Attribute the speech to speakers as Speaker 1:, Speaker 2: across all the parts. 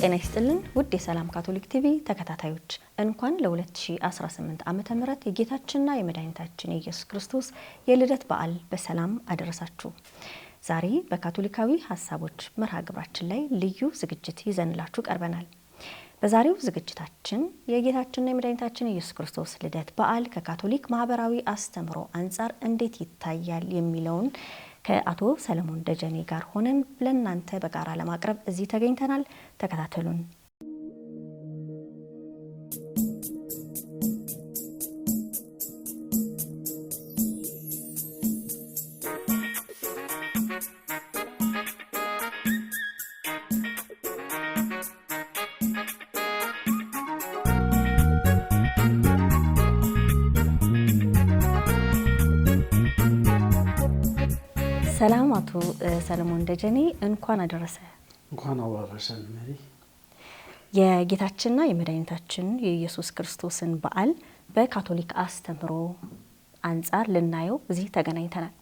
Speaker 1: ጤና ይስጥልን ውድ የሰላም ካቶሊክ ቲቪ ተከታታዮች እንኳን ለ2018 ዓመተ ምህረት የጌታችንና የመድኃኒታችን ኢየሱስ ክርስቶስ የልደት በዓል በሰላም አደረሳችሁ። ዛሬ በካቶሊካዊ ሐሳቦች መርሃ ግብራችን ላይ ልዩ ዝግጅት ይዘንላችሁ ቀርበናል። በዛሬው ዝግጅታችን የጌታችንና የመድኃኒታችን ኢየሱስ ክርስቶስ ልደት በዓል ከካቶሊክ ማህበራዊ አስተምሮ አንፃር እንዴት ይታያል የሚለውን ከአቶ ሰለሞን ደጀኔ ጋር ሆነን ለእናንተ በጋራ ለማቅረብ እዚህ ተገኝተናል። ተከታተሉን። ሰላም አቶ ሰለሞን ደጀኔ እንኳን አደረሰ።
Speaker 2: እንኳን አደረሰን።
Speaker 1: የጌታችንና የመድኃኒታችን የኢየሱስ ክርስቶስን በዓል በካቶሊክ አስተምሮ አንፃር ልናየው እዚህ ተገናኝተናል።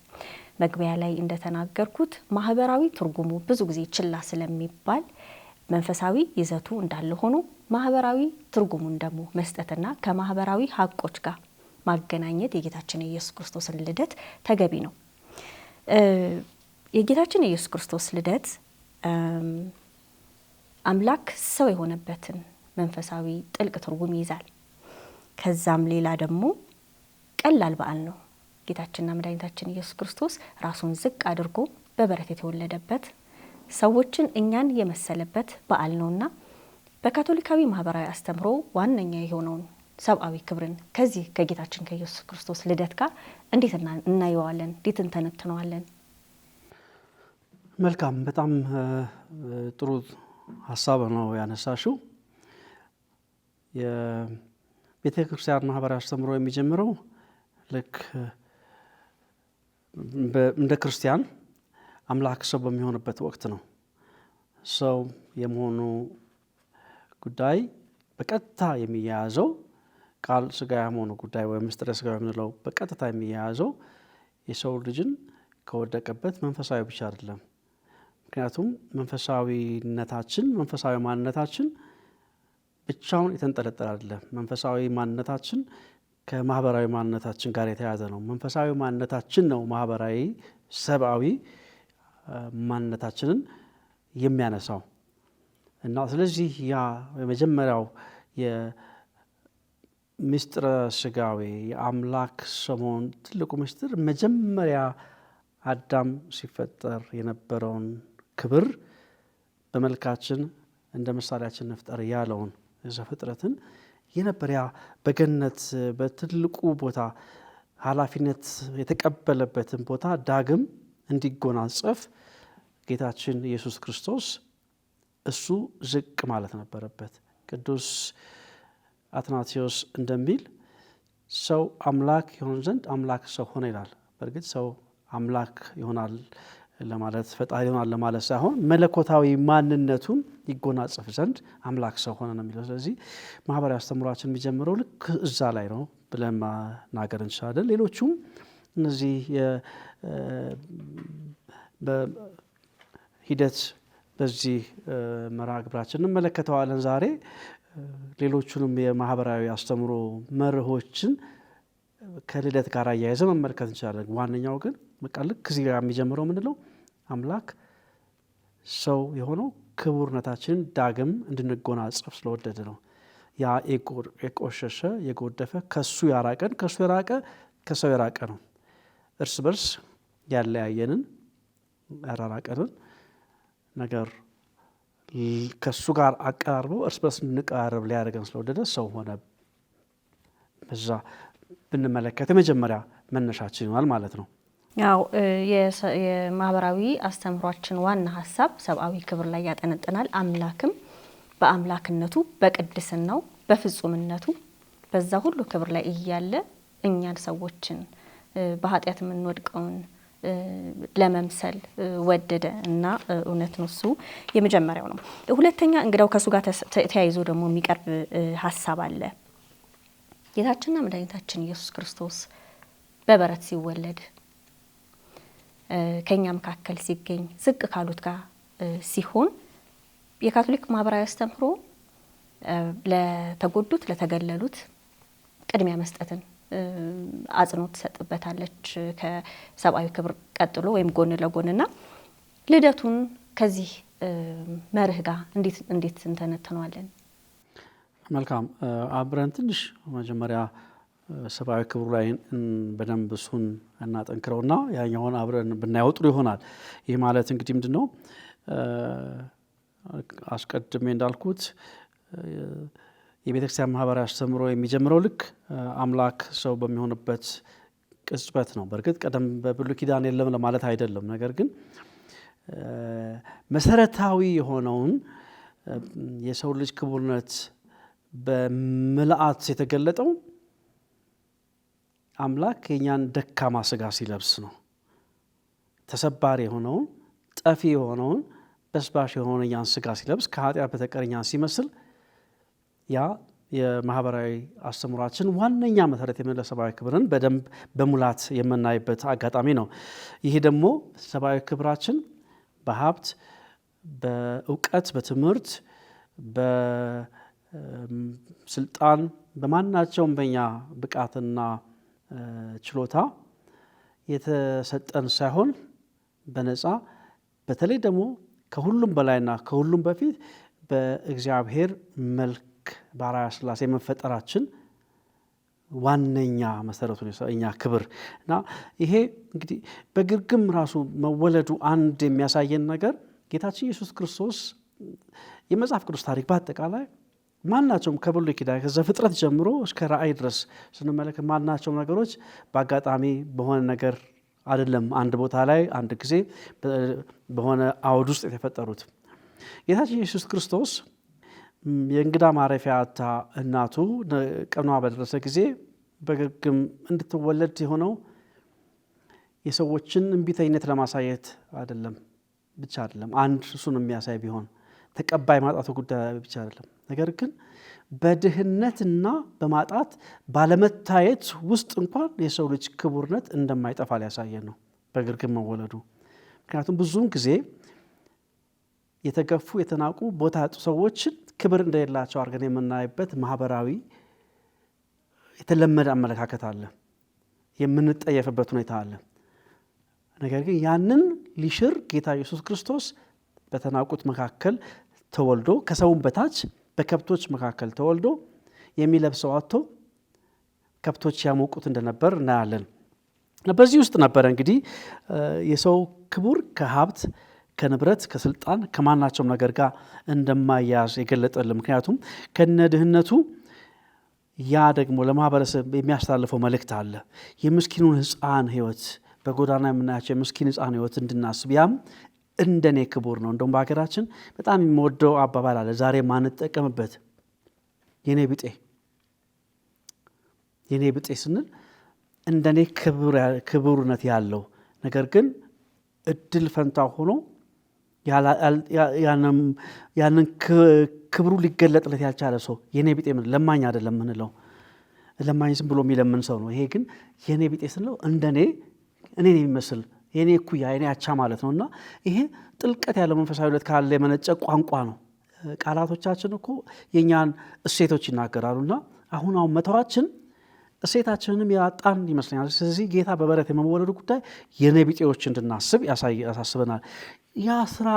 Speaker 1: መግቢያ ላይ እንደተናገርኩት ማህበራዊ ትርጉሙ ብዙ ጊዜ ችላ ስለሚባል መንፈሳዊ ይዘቱ እንዳለ ሆኖ ማህበራዊ ትርጉሙን ደግሞ መስጠትና ከማህበራዊ ሀቆች ጋር ማገናኘት የጌታችን የኢየሱስ ክርስቶስን ልደት ተገቢ ነው። የጌታችን የኢየሱስ ክርስቶስ ልደት አምላክ ሰው የሆነበትን መንፈሳዊ ጥልቅ ትርጉም ይይዛል። ከዛም ሌላ ደግሞ ቀላል በዓል ነው። ጌታችንና መድኃኒታችን ኢየሱስ ክርስቶስ ራሱን ዝቅ አድርጎ በበረት የተወለደበት ሰዎችን እኛን የመሰለበት በዓል ነውና በካቶሊካዊ ማህበራዊ አስተምሮ ዋነኛ የሆነውን ሰብአዊ ክብርን ከዚህ ከጌታችን ከኢየሱስ ክርስቶስ ልደት ጋር እንዴት እናየዋለን? እንዴት እንተነትነዋለን?
Speaker 2: መልካም፣ በጣም ጥሩ ሀሳብ ነው ያነሳሽው። የቤተ ክርስቲያን ማህበራዊ አስተምሮ የሚጀምረው ልክ እንደ ክርስቲያን አምላክ ሰው በሚሆንበት ወቅት ነው። ሰው የመሆኑ ጉዳይ በቀጥታ የሚያያዘው ቃል ስጋ የመሆኑ ጉዳይ ወይም ምስጢረ ስጋ የምንለው በቀጥታ የሚያያዘው የሰው ልጅን ከወደቀበት መንፈሳዊ ብቻ አይደለም። ምክንያቱም መንፈሳዊነታችን መንፈሳዊ ማንነታችን ብቻውን የተንጠለጠለ አይደለም። መንፈሳዊ ማንነታችን ከማህበራዊ ማንነታችን ጋር የተያያዘ ነው። መንፈሳዊ ማንነታችን ነው ማህበራዊ ሰብአዊ ማንነታችንን የሚያነሳው እና ስለዚህ ያ የመጀመሪያው ምስጢረ ስጋዌ የአምላክ ሰሞን ትልቁ ምስጢር መጀመሪያ አዳም ሲፈጠር የነበረውን ክብር በመልካችን እንደ ምሳሌያችን እንፍጠር ያለውን ዘፍጥረትን የነበሪያ በገነት በትልቁ ቦታ ኃላፊነት የተቀበለበትን ቦታ ዳግም እንዲጎናጸፍ ጌታችን ኢየሱስ ክርስቶስ እሱ ዝቅ ማለት ነበረበት። ቅዱስ አትናቴዎስ እንደሚል ሰው አምላክ ይሆን ዘንድ አምላክ ሰው ሆነ ይላል። በእርግጥ ሰው አምላክ ይሆናል ለማለት ፈጣሪ ይሆናል ለማለት ሳይሆን መለኮታዊ ማንነቱን ይጎናጸፍ ዘንድ አምላክ ሰው ሆነ ነው የሚለው። ስለዚህ ማህበራዊ አስተምሯችን የሚጀምረው ልክ እዛ ላይ ነው ብለን መናገር እንችላለን። ሌሎቹም እነዚህ በሂደት በዚህ መርሃ ግብራችን እንመለከተዋለን ዛሬ። ሌሎቹንም የማህበራዊ አስተምሮ መርሆችን ከልደት ጋር አያይዘ መመልከት እንችላለን። ዋነኛው ግን በቃ ልክ እዚህ ጋር የሚጀምረው ምንድነው? አምላክ ሰው የሆነው ክቡርነታችንን ዳግም እንድንጎናጸፍ ስለወደደ ነው። ያ የቆሸሸ የጎደፈ ከሱ ያራቀን ከሱ የራቀ ከሰው የራቀ ነው። እርስ በርስ ያለያየንን ያራራቀንን ነገር ከሱ ጋር አቀራርበው እርስ በርስ እንቀራረብ ሊያደርገን ስለወደደ ሰው ሆነ። በዛ ብንመለከት የመጀመሪያ መነሻችን ይሆናል ማለት ነው።
Speaker 1: ያው የማህበራዊ አስተምሯችን ዋና ሀሳብ ሰብአዊ ክብር ላይ ያጠነጥናል። አምላክም በአምላክነቱ በቅድስናው በፍጹምነቱ በዛ ሁሉ ክብር ላይ እያለ እኛን ሰዎችን በኃጢአት የምንወድቀውን ለመምሰል ወደደ እና እውነት ነው። እሱ የመጀመሪያው ነው። ሁለተኛ እንግዳው ከሱ ጋር ተያይዞ ደግሞ የሚቀርብ ሀሳብ አለ። ጌታችንና መድኃኒታችን ኢየሱስ ክርስቶስ በበረት ሲወለድ ከኛ መካከል ሲገኝ ዝቅ ካሉት ጋር ሲሆን የካቶሊክ ማህበራዊ አስተምህሮ ለተጎዱት ለተገለሉት ቅድሚያ መስጠትን አጽንኦት ትሰጥበታለች ከሰብአዊ ክብር ቀጥሎ ወይም ጎን ለጎንና ልደቱን ከዚህ መርህ ጋር እንዴት እንተነተነዋለን?
Speaker 2: መልካም አብረን ትንሽ መጀመሪያ ሰብአዊ ክብሩ ላይ በደንብ እሱን እናጠንክረውና ያኛውን አብረን ብናየው ጥሩ ይሆናል። ይህ ማለት እንግዲህ ምንድነው አስቀድሜ እንዳልኩት የቤተክርስቲያን ማህበራዊ አስተምህሮ የሚጀምረው ልክ አምላክ ሰው በሚሆንበት ቅጽበት ነው። በእርግጥ ቀደም በብሉይ ኪዳን የለም ለማለት አይደለም። ነገር ግን መሰረታዊ የሆነውን የሰው ልጅ ክቡርነት በምልአት የተገለጠው አምላክ የኛን ደካማ ስጋ ሲለብስ ነው። ተሰባሪ የሆነውን ጠፊ የሆነውን በስባሽ የሆነውን የኛን ስጋ ሲለብስ ከኃጢአት በተቀር እኛን ሲመስል ያ የማህበራዊ አስተምህሯችን ዋነኛ መሰረት የሆነ ሰብአዊ ክብርን በደንብ በሙላት የምናይበት አጋጣሚ ነው። ይሄ ደግሞ ሰብአዊ ክብራችን በሀብት፣ በእውቀት፣ በትምህርት፣ በስልጣን በማናቸውም በእኛ ብቃትና ችሎታ የተሰጠን ሳይሆን በነፃ በተለይ ደግሞ ከሁሉም በላይና ከሁሉም በፊት በእግዚአብሔር መልክ በአርአያ ሥላሴ መፈጠራችን ዋነኛ መሰረቱ የኛ ክብር እና ይሄ እንግዲህ በግርግም ራሱ መወለዱ አንድ የሚያሳየን ነገር ጌታችን ኢየሱስ ክርስቶስ የመጽሐፍ ቅዱስ ታሪክ በአጠቃላይ ማናቸውም ከብሉይ ኪዳን ከዘፍጥረት ጀምሮ እስከ ራእይ ድረስ ስንመለከት ማናቸውም ነገሮች በአጋጣሚ በሆነ ነገር አይደለም፣ አንድ ቦታ ላይ አንድ ጊዜ በሆነ አውድ ውስጥ የተፈጠሩት። ጌታችን ኢየሱስ ክርስቶስ የእንግዳ ማረፊያ አታ እናቱ ቀኗ በደረሰ ጊዜ በግርግም እንድትወለድ የሆነው የሰዎችን እንቢተኝነት ለማሳየት አይደለም ብቻ አይደለም። አንድ እሱን የሚያሳይ ቢሆን ተቀባይ ማጣቱ ጉዳይ ብቻ አይደለም። ነገር ግን በድህነትና በማጣት ባለመታየት ውስጥ እንኳን የሰው ልጅ ክቡርነት እንደማይጠፋ ሊያሳየን ነው በግርግም መወለዱ። ምክንያቱም ብዙውን ጊዜ የተገፉ የተናቁ ቦታ ያጡ ሰዎችን ክብር እንደሌላቸው አድርገን የምናይበት ማህበራዊ የተለመደ አመለካከት አለ፣ የምንጠየፍበት ሁኔታ አለ። ነገር ግን ያንን ሊሽር ጌታ ኢየሱስ ክርስቶስ በተናቁት መካከል ተወልዶ ከሰውም በታች በከብቶች መካከል ተወልዶ የሚለብሰው አጥቶ ከብቶች ያሞቁት እንደነበር እናያለን። በዚህ ውስጥ ነበረ እንግዲህ የሰው ክቡር ከሀብት ከንብረት ከስልጣን ከማናቸውም ነገር ጋር እንደማያዝ የገለጠልን። ምክንያቱም ከነድህነቱ ያ ደግሞ ለማህበረሰብ የሚያስተላልፈው መልእክት አለ። የምስኪኑን ሕፃን ህይወት በጎዳና የምናያቸው የምስኪን ሕፃን ህይወት እንድናስብ ያም እንደኔ ክቡር ነው። እንደውም በሀገራችን በጣም የሚወደው አባባል አለ ዛሬ ማንጠቀምበት የኔ ብጤ ስንል እንደኔ ክቡርነት ያለው ነገር ግን እድል ፈንታ ሆኖ ያንን ክብሩ ሊገለጥለት ያልቻለ ሰው የኔ ብጤ ምን ለማኝ አይደለም ምንለው። ለማኝ ዝም ብሎ የሚለምን ሰው ነው። ይሄ ግን የኔ ብጤ ስንለው እንደኔ እኔን የሚመስል የኔ እኩያ የኔ አቻ ማለት ነውና ይሄ ጥልቀት ያለው መንፈሳዊነት ካለ የመነጨ ቋንቋ ነው። ቃላቶቻችን እኮ የኛን እሴቶች ይናገራሉና አሁን መተዋችን እሴታችንንም ያጣን ይመስለኛል። ስለዚህ ጌታ በበረት የመወለዱ ጉዳይ የኔ ቢጤዎች እንድናስብ ያሳስበናል። ያ ስራ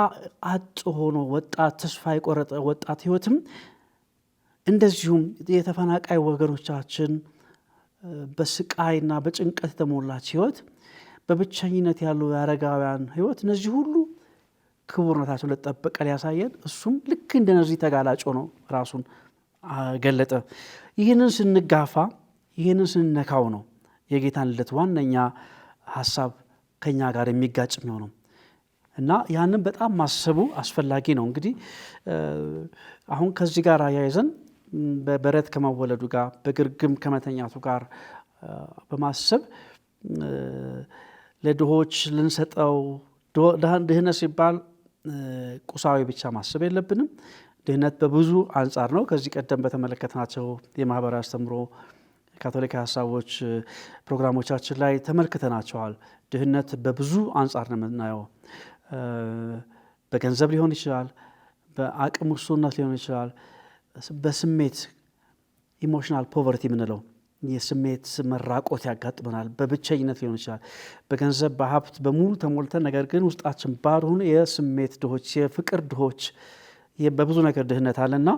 Speaker 2: አጥ ሆኖ ወጣት ተስፋ የቆረጠ ወጣት ህይወትም እንደዚሁም የተፈናቃይ ወገኖቻችን በስቃይና በጭንቀት የተሞላች ህይወት፣ በብቸኝነት ያሉ የአረጋውያን ህይወት፣ እነዚህ ሁሉ ክቡርነታቸው ለተጠበቀ ሊያሳየን እሱም ልክ እንደነዚህ ተጋላጭ ነው ራሱን ገለጠ። ይህንን ስንጋፋ ይህንን ስንነካው ነው የጌታን ልደት ዋነኛ ሀሳብ ከኛ ጋር የሚጋጭ የሚሆነው እና ያንን በጣም ማሰቡ አስፈላጊ ነው። እንግዲህ አሁን ከዚህ ጋር አያይዘን በበረት ከመወለዱ ጋር በግርግም ከመተኛቱ ጋር በማሰብ ለድሆች ልንሰጠው ድህነት ሲባል ቁሳዊ ብቻ ማሰብ የለብንም። ድህነት በብዙ አንጻር ነው። ከዚህ ቀደም በተመለከትናቸው የማህበራዊ አስተምህሮ ካቶሊካዊ ሀሳቦች ፕሮግራሞቻችን ላይ ተመልክተናቸዋል። ድህነት በብዙ አንጻር ነው የምናየው። በገንዘብ ሊሆን ይችላል፣ በአቅም ውስንነት ሊሆን ይችላል፣ በስሜት ኢሞሽናል ፖቨርቲ የምንለው የስሜት መራቆት ያጋጥመናል። በብቸኝነት ሊሆን ይችላል። በገንዘብ በሀብት በሙሉ ተሞልተን ነገር ግን ውስጣችን ባዶ ሆኖ የስሜት ድሆች፣ የፍቅር ድሆች፣ በብዙ ነገር ድህነት አለና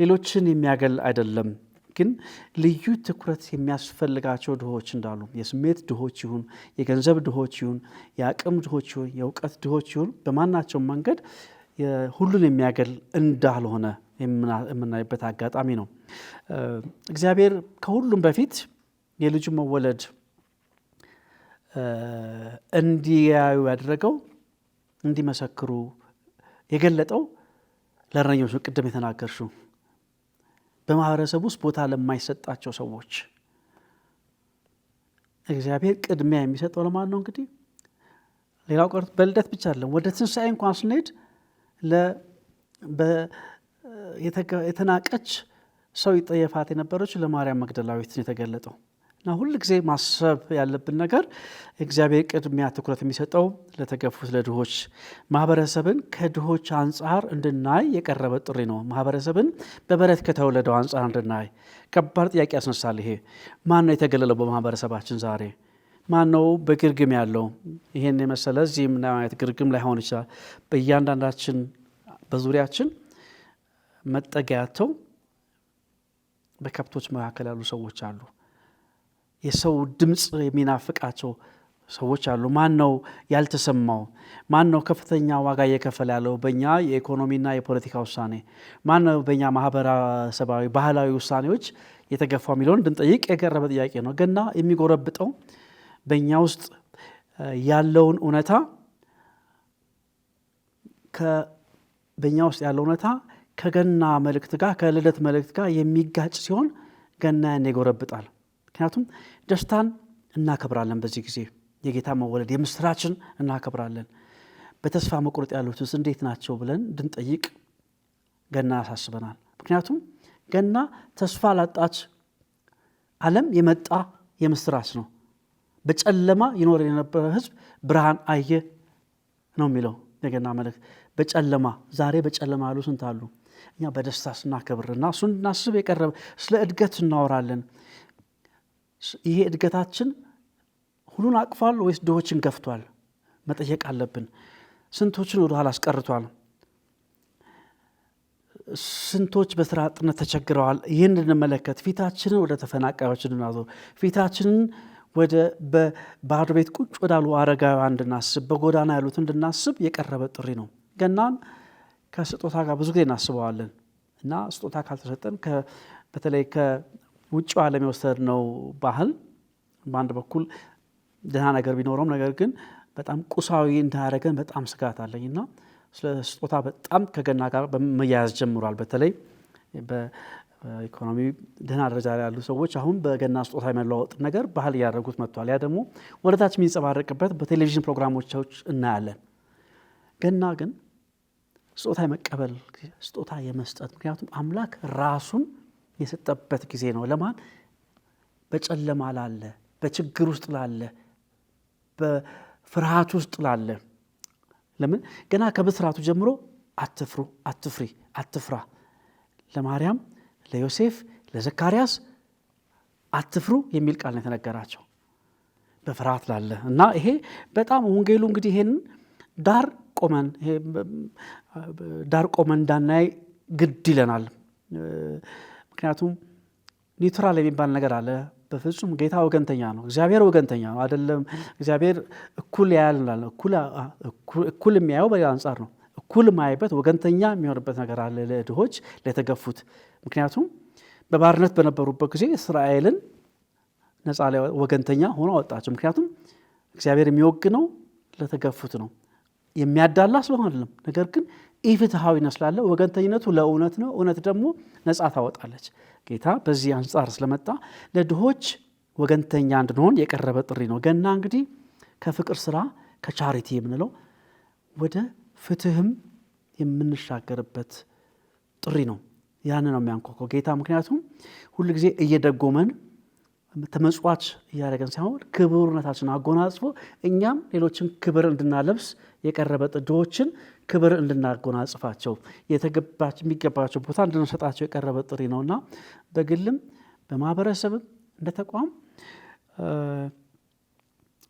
Speaker 2: ሌሎችን የሚያገል አይደለም፣ ግን ልዩ ትኩረት የሚያስፈልጋቸው ድሆች እንዳሉ የስሜት ድሆች ይሁን፣ የገንዘብ ድሆች ይሁን፣ የአቅም ድሆች ይሁን፣ የእውቀት ድሆች ይሁን በማናቸውም መንገድ ሁሉን የሚያገል እንዳልሆነ የምናይበት አጋጣሚ ነው። እግዚአብሔር ከሁሉም በፊት የልጁ መወለድ እንዲያዩ ያደረገው እንዲመሰክሩ የገለጠው ለእረኞች ቅድም የተናገርሽው በማህበረሰብ ውስጥ ቦታ ለማይሰጣቸው ሰዎች እግዚአብሔር ቅድሚያ የሚሰጠው ለማን ነው? እንግዲህ ሌላው ቀርቶ በልደት ብቻ አይደለም፣ ወደ ትንሣኤ እንኳን ስንሄድ የተናቀች ሰው ይጠየፋት የነበረች ለማርያም መግደላዊት የተገለጠው እና ሁል ጊዜ ማሰብ ያለብን ነገር እግዚአብሔር ቅድሚያ ትኩረት የሚሰጠው ለተገፉት ለድሆች፣ ማህበረሰብን ከድሆች አንጻር እንድናይ የቀረበ ጥሪ ነው። ማህበረሰብን በበረት ከተወለደው አንጻር እንድናይ ከባድ ጥያቄ ያስነሳል። ይሄ ማን ነው የተገለለው? በማህበረሰባችን ዛሬ ማን ነው በግርግም ያለው? ይሄን የመሰለ እዚህ ምናምን አይነት ግርግም ላይሆን ይችላል። በእያንዳንዳችን በዙሪያችን መጠጊያቸው በከብቶች መካከል ያሉ ሰዎች አሉ። የሰው ድምፅ የሚናፍቃቸው ሰዎች አሉ። ማን ነው ያልተሰማው? ማን ነው ከፍተኛ ዋጋ እየከፈለ ያለው በእኛ የኢኮኖሚና የፖለቲካ ውሳኔ? ማን ነው በእኛ ማህበረሰባዊ ባህላዊ ውሳኔዎች የተገፋው የሚለውን እንድንጠይቅ የቀረበ ጥያቄ ነው። ገና የሚጎረብጠው በእኛ ውስጥ ያለውን እውነታ በእኛ ውስጥ ያለው እውነታ ከገና መልእክት ጋር ከልደት መልእክት ጋር የሚጋጭ ሲሆን ገና ያን ይጎረብጣል። ምክንያቱም ደስታን እናከብራለን፣ በዚህ ጊዜ የጌታ መወለድ የምስራችን እናከብራለን። በተስፋ መቁረጥ ያሉትስ እንዴት ናቸው ብለን እንድንጠይቅ ገና ያሳስበናል። ምክንያቱም ገና ተስፋ ላጣች ዓለም የመጣ የምስራች ነው። በጨለማ ይኖር የነበረ ሕዝብ ብርሃን አየ ነው የሚለው የገና መልእክት። በጨለማ ዛሬ በጨለማ ያሉ ስንት አሉ? እኛ በደስታ ስናከብርና እሱን እናስብ የቀረበ ስለ እድገት እናወራለን። ይሄ እድገታችን ሁሉን አቅፏል ወይስ ድሆችን ገፍቷል? መጠየቅ አለብን። ስንቶችን ወደ ኋላ አስቀርቷል? ስንቶች በስራ አጥነት ተቸግረዋል? ይህን እንመለከት። ፊታችንን ወደ ተፈናቃዮች እንድናዞር፣ ፊታችንን ወደ በባዶ ቤት ቁጭ ወዳሉ አረጋውያን እንድናስብ፣ በጎዳና ያሉት እንድናስብ የቀረበ ጥሪ ነው። ገናን ከስጦታ ጋር ብዙ ጊዜ እናስበዋለን እና ስጦታ ካልተሰጠን በተለይ ከውጭው ዓለም የወሰድነው ባህል በአንድ በኩል ደህና ነገር ቢኖረውም ነገር ግን በጣም ቁሳዊ እንዳያደረገን በጣም ስጋት አለኝ እና ስለ ስጦታ በጣም ከገና ጋር መያያዝ ጀምሯል። በተለይ በኢኮኖሚ ደህና ደረጃ ላይ ያሉ ሰዎች አሁን በገና ስጦታ የመለዋወጥ ነገር ባህል እያደረጉት መጥቷል። ያ ደግሞ ወደታች የሚንጸባረቅበት በቴሌቪዥን ፕሮግራሞች እናያለን። ገና ግን ስጦታ የመቀበል ስጦታ የመስጠት፣ ምክንያቱም አምላክ ራሱን የሰጠበት ጊዜ ነው። ለማን? በጨለማ ላለ፣ በችግር ውስጥ ላለ፣ በፍርሃት ውስጥ ላለ። ለምን? ገና ከብስራቱ ጀምሮ አትፍሩ፣ አትፍሪ፣ አትፍራ። ለማርያም፣ ለዮሴፍ፣ ለዘካርያስ አትፍሩ የሚል ቃል ነው የተነገራቸው በፍርሃት ላለ እና ይሄ በጣም ወንጌሉ እንግዲህ ይሄን ዳር ቆመን እንዳናይ ግድ ይለናል። ምክንያቱም ኒውትራል የሚባል ነገር አለ። በፍጹም ጌታ ወገንተኛ ነው። እግዚአብሔር ወገንተኛ ነው አይደለም። እግዚአብሔር እኩል ያያል እንላለን። እኩል የሚያየው በሌላ አንጻር ነው። እኩል የማያይበት ወገንተኛ የሚሆንበት ነገር አለ ለድሆች፣ ለተገፉት። ምክንያቱም በባርነት በነበሩበት ጊዜ እስራኤልን ነፃ ወገንተኛ ሆኖ አወጣቸው። ምክንያቱም እግዚአብሔር የሚወግነው ለተገፉት ነው። የሚያዳላ ስለሆነ አይደለም። ነገር ግን ኢፍትሃዊነት ስላለ ወገንተኝነቱ ለእውነት ነው። እውነት ደግሞ ነፃ ታወጣለች። ጌታ በዚህ አንጻር ስለመጣ ለድሆች ወገንተኛ እንድንሆን የቀረበ ጥሪ ነው። ገና እንግዲህ ከፍቅር ስራ ከቻሪቲ የምንለው ወደ ፍትህም የምንሻገርበት ጥሪ ነው። ያን ነው የሚያንኳኳው ጌታ። ምክንያቱም ሁሉ ጊዜ እየደጎመን ተመጽዋች እያደረገን ሳይሆን ክቡርነታችን አጎናጽፎ እኛም ሌሎችን ክብር እንድናለብስ የቀረበ ድሆችን ክብር እንድናጎናጽፋቸው የሚገባቸው ቦታ እንድንሰጣቸው የቀረበ ጥሪ ነውና በግልም በማህበረሰብም እንደ ተቋም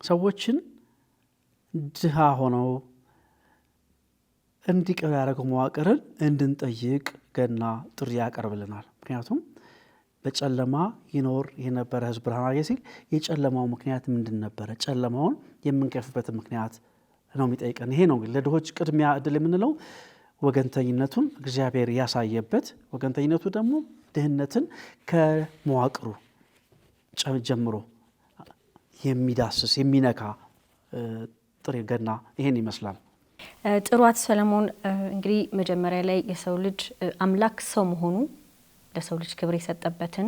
Speaker 2: ሰዎችን ድሃ ሆነው እንዲቀር ያደረገው መዋቅርን እንድንጠይቅ ገና ጥሪ ያቀርብልናል። ምክንያቱም በጨለማ ይኖር የነበረ ሕዝብ ብርሃን አየ ሲል የጨለማው ምክንያት ምንድን ነበረ? ጨለማውን የምንገፍበት ምክንያት ነው የሚጠይቀን። ይሄ ነው እንግዲህ ለድሆች ቅድሚያ እድል የምንለው ወገንተኝነቱን እግዚአብሔር ያሳየበት። ወገንተኝነቱ ደግሞ ድህነትን ከመዋቅሩ ጀምሮ የሚዳስስ የሚነካ ጥሪ ገና ይሄን ይመስላል።
Speaker 1: ጥሩ አቶ ሰለሞን፣ እንግዲህ መጀመሪያ ላይ የሰው ልጅ አምላክ ሰው መሆኑ ለሰው ልጅ ክብር የሰጠበትን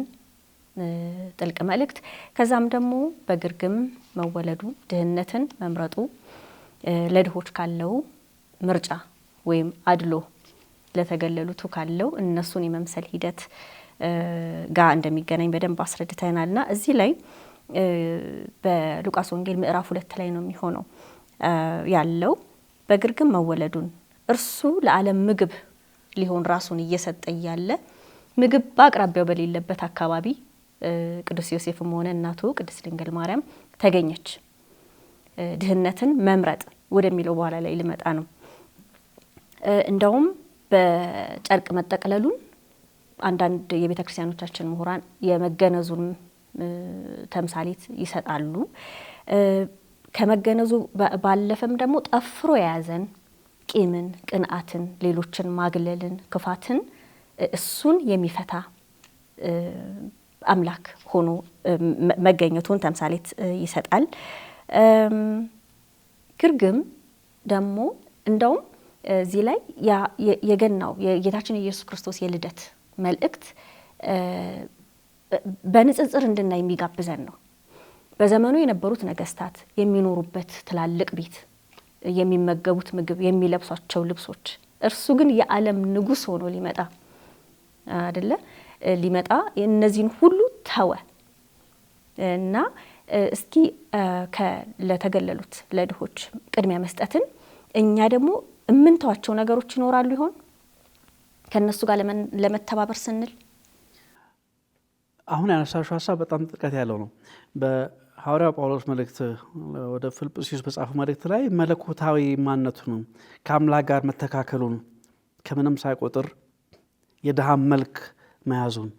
Speaker 1: ጥልቅ መልእክት፣ ከዛም ደግሞ በግርግም መወለዱ ድህነትን መምረጡ ለድሆች ካለው ምርጫ ወይም አድሎ ለተገለሉቱ ካለው እነሱን የመምሰል ሂደት ጋር እንደሚገናኝ በደንብ አስረድተናልና እዚህ ላይ በሉቃስ ወንጌል ምዕራፍ 2 ላይ ነው የሚሆነው ያለው በግርግም መወለዱን እርሱ ለዓለም ምግብ ሊሆን ራሱን እየሰጠ ያለ ምግብ በአቅራቢያው በሌለበት አካባቢ ቅዱስ ዮሴፍም ሆነ እናቱ ቅድስት ድንግል ማርያም ተገኘች። ድህነትን መምረጥ ወደሚለው በኋላ ላይ ልመጣ ነው። እንደውም በጨርቅ መጠቅለሉን አንዳንድ የቤተ ክርስቲያኖቻችን ምሁራን የመገነዙን ተምሳሌት ይሰጣሉ። ከመገነዙ ባለፈም ደግሞ ጠፍሮ የያዘን ቂምን፣ ቅንዓትን፣ ሌሎችን ማግለልን፣ ክፋትን እሱን የሚፈታ አምላክ ሆኖ መገኘቱን ተምሳሌት ይሰጣል። ግርግም ደግሞ እንደውም እዚህ ላይ የገናው የጌታችን የኢየሱስ ክርስቶስ የልደት መልእክት በንጽጽር እንድናይ የሚጋብዘን ነው። በዘመኑ የነበሩት ነገስታት የሚኖሩበት ትላልቅ ቤት፣ የሚመገቡት ምግብ፣ የሚለብሷቸው ልብሶች፣ እርሱ ግን የዓለም ንጉስ ሆኖ ሊመጣ አይደለ ሊመጣ እነዚህን ሁሉ ተወ እና እስኪ ለተገለሉት ለድሆች ቅድሚያ መስጠትን እኛ ደግሞ እምንተዋቸው ነገሮች ይኖራሉ ይሆን ከነሱ ጋር ለመተባበር ስንል?
Speaker 2: አሁን ያነሳሽው ሀሳብ በጣም ጥልቀት ያለው ነው። በሐዋርያው ጳውሎስ መልእክት ወደ ፊልጵስዩስ በጻፈው መልእክት ላይ መለኮታዊ ማንነቱን ከአምላክ ጋር መተካከሉን ከምንም ሳይቆጥር የድሃ መልክ መያዙን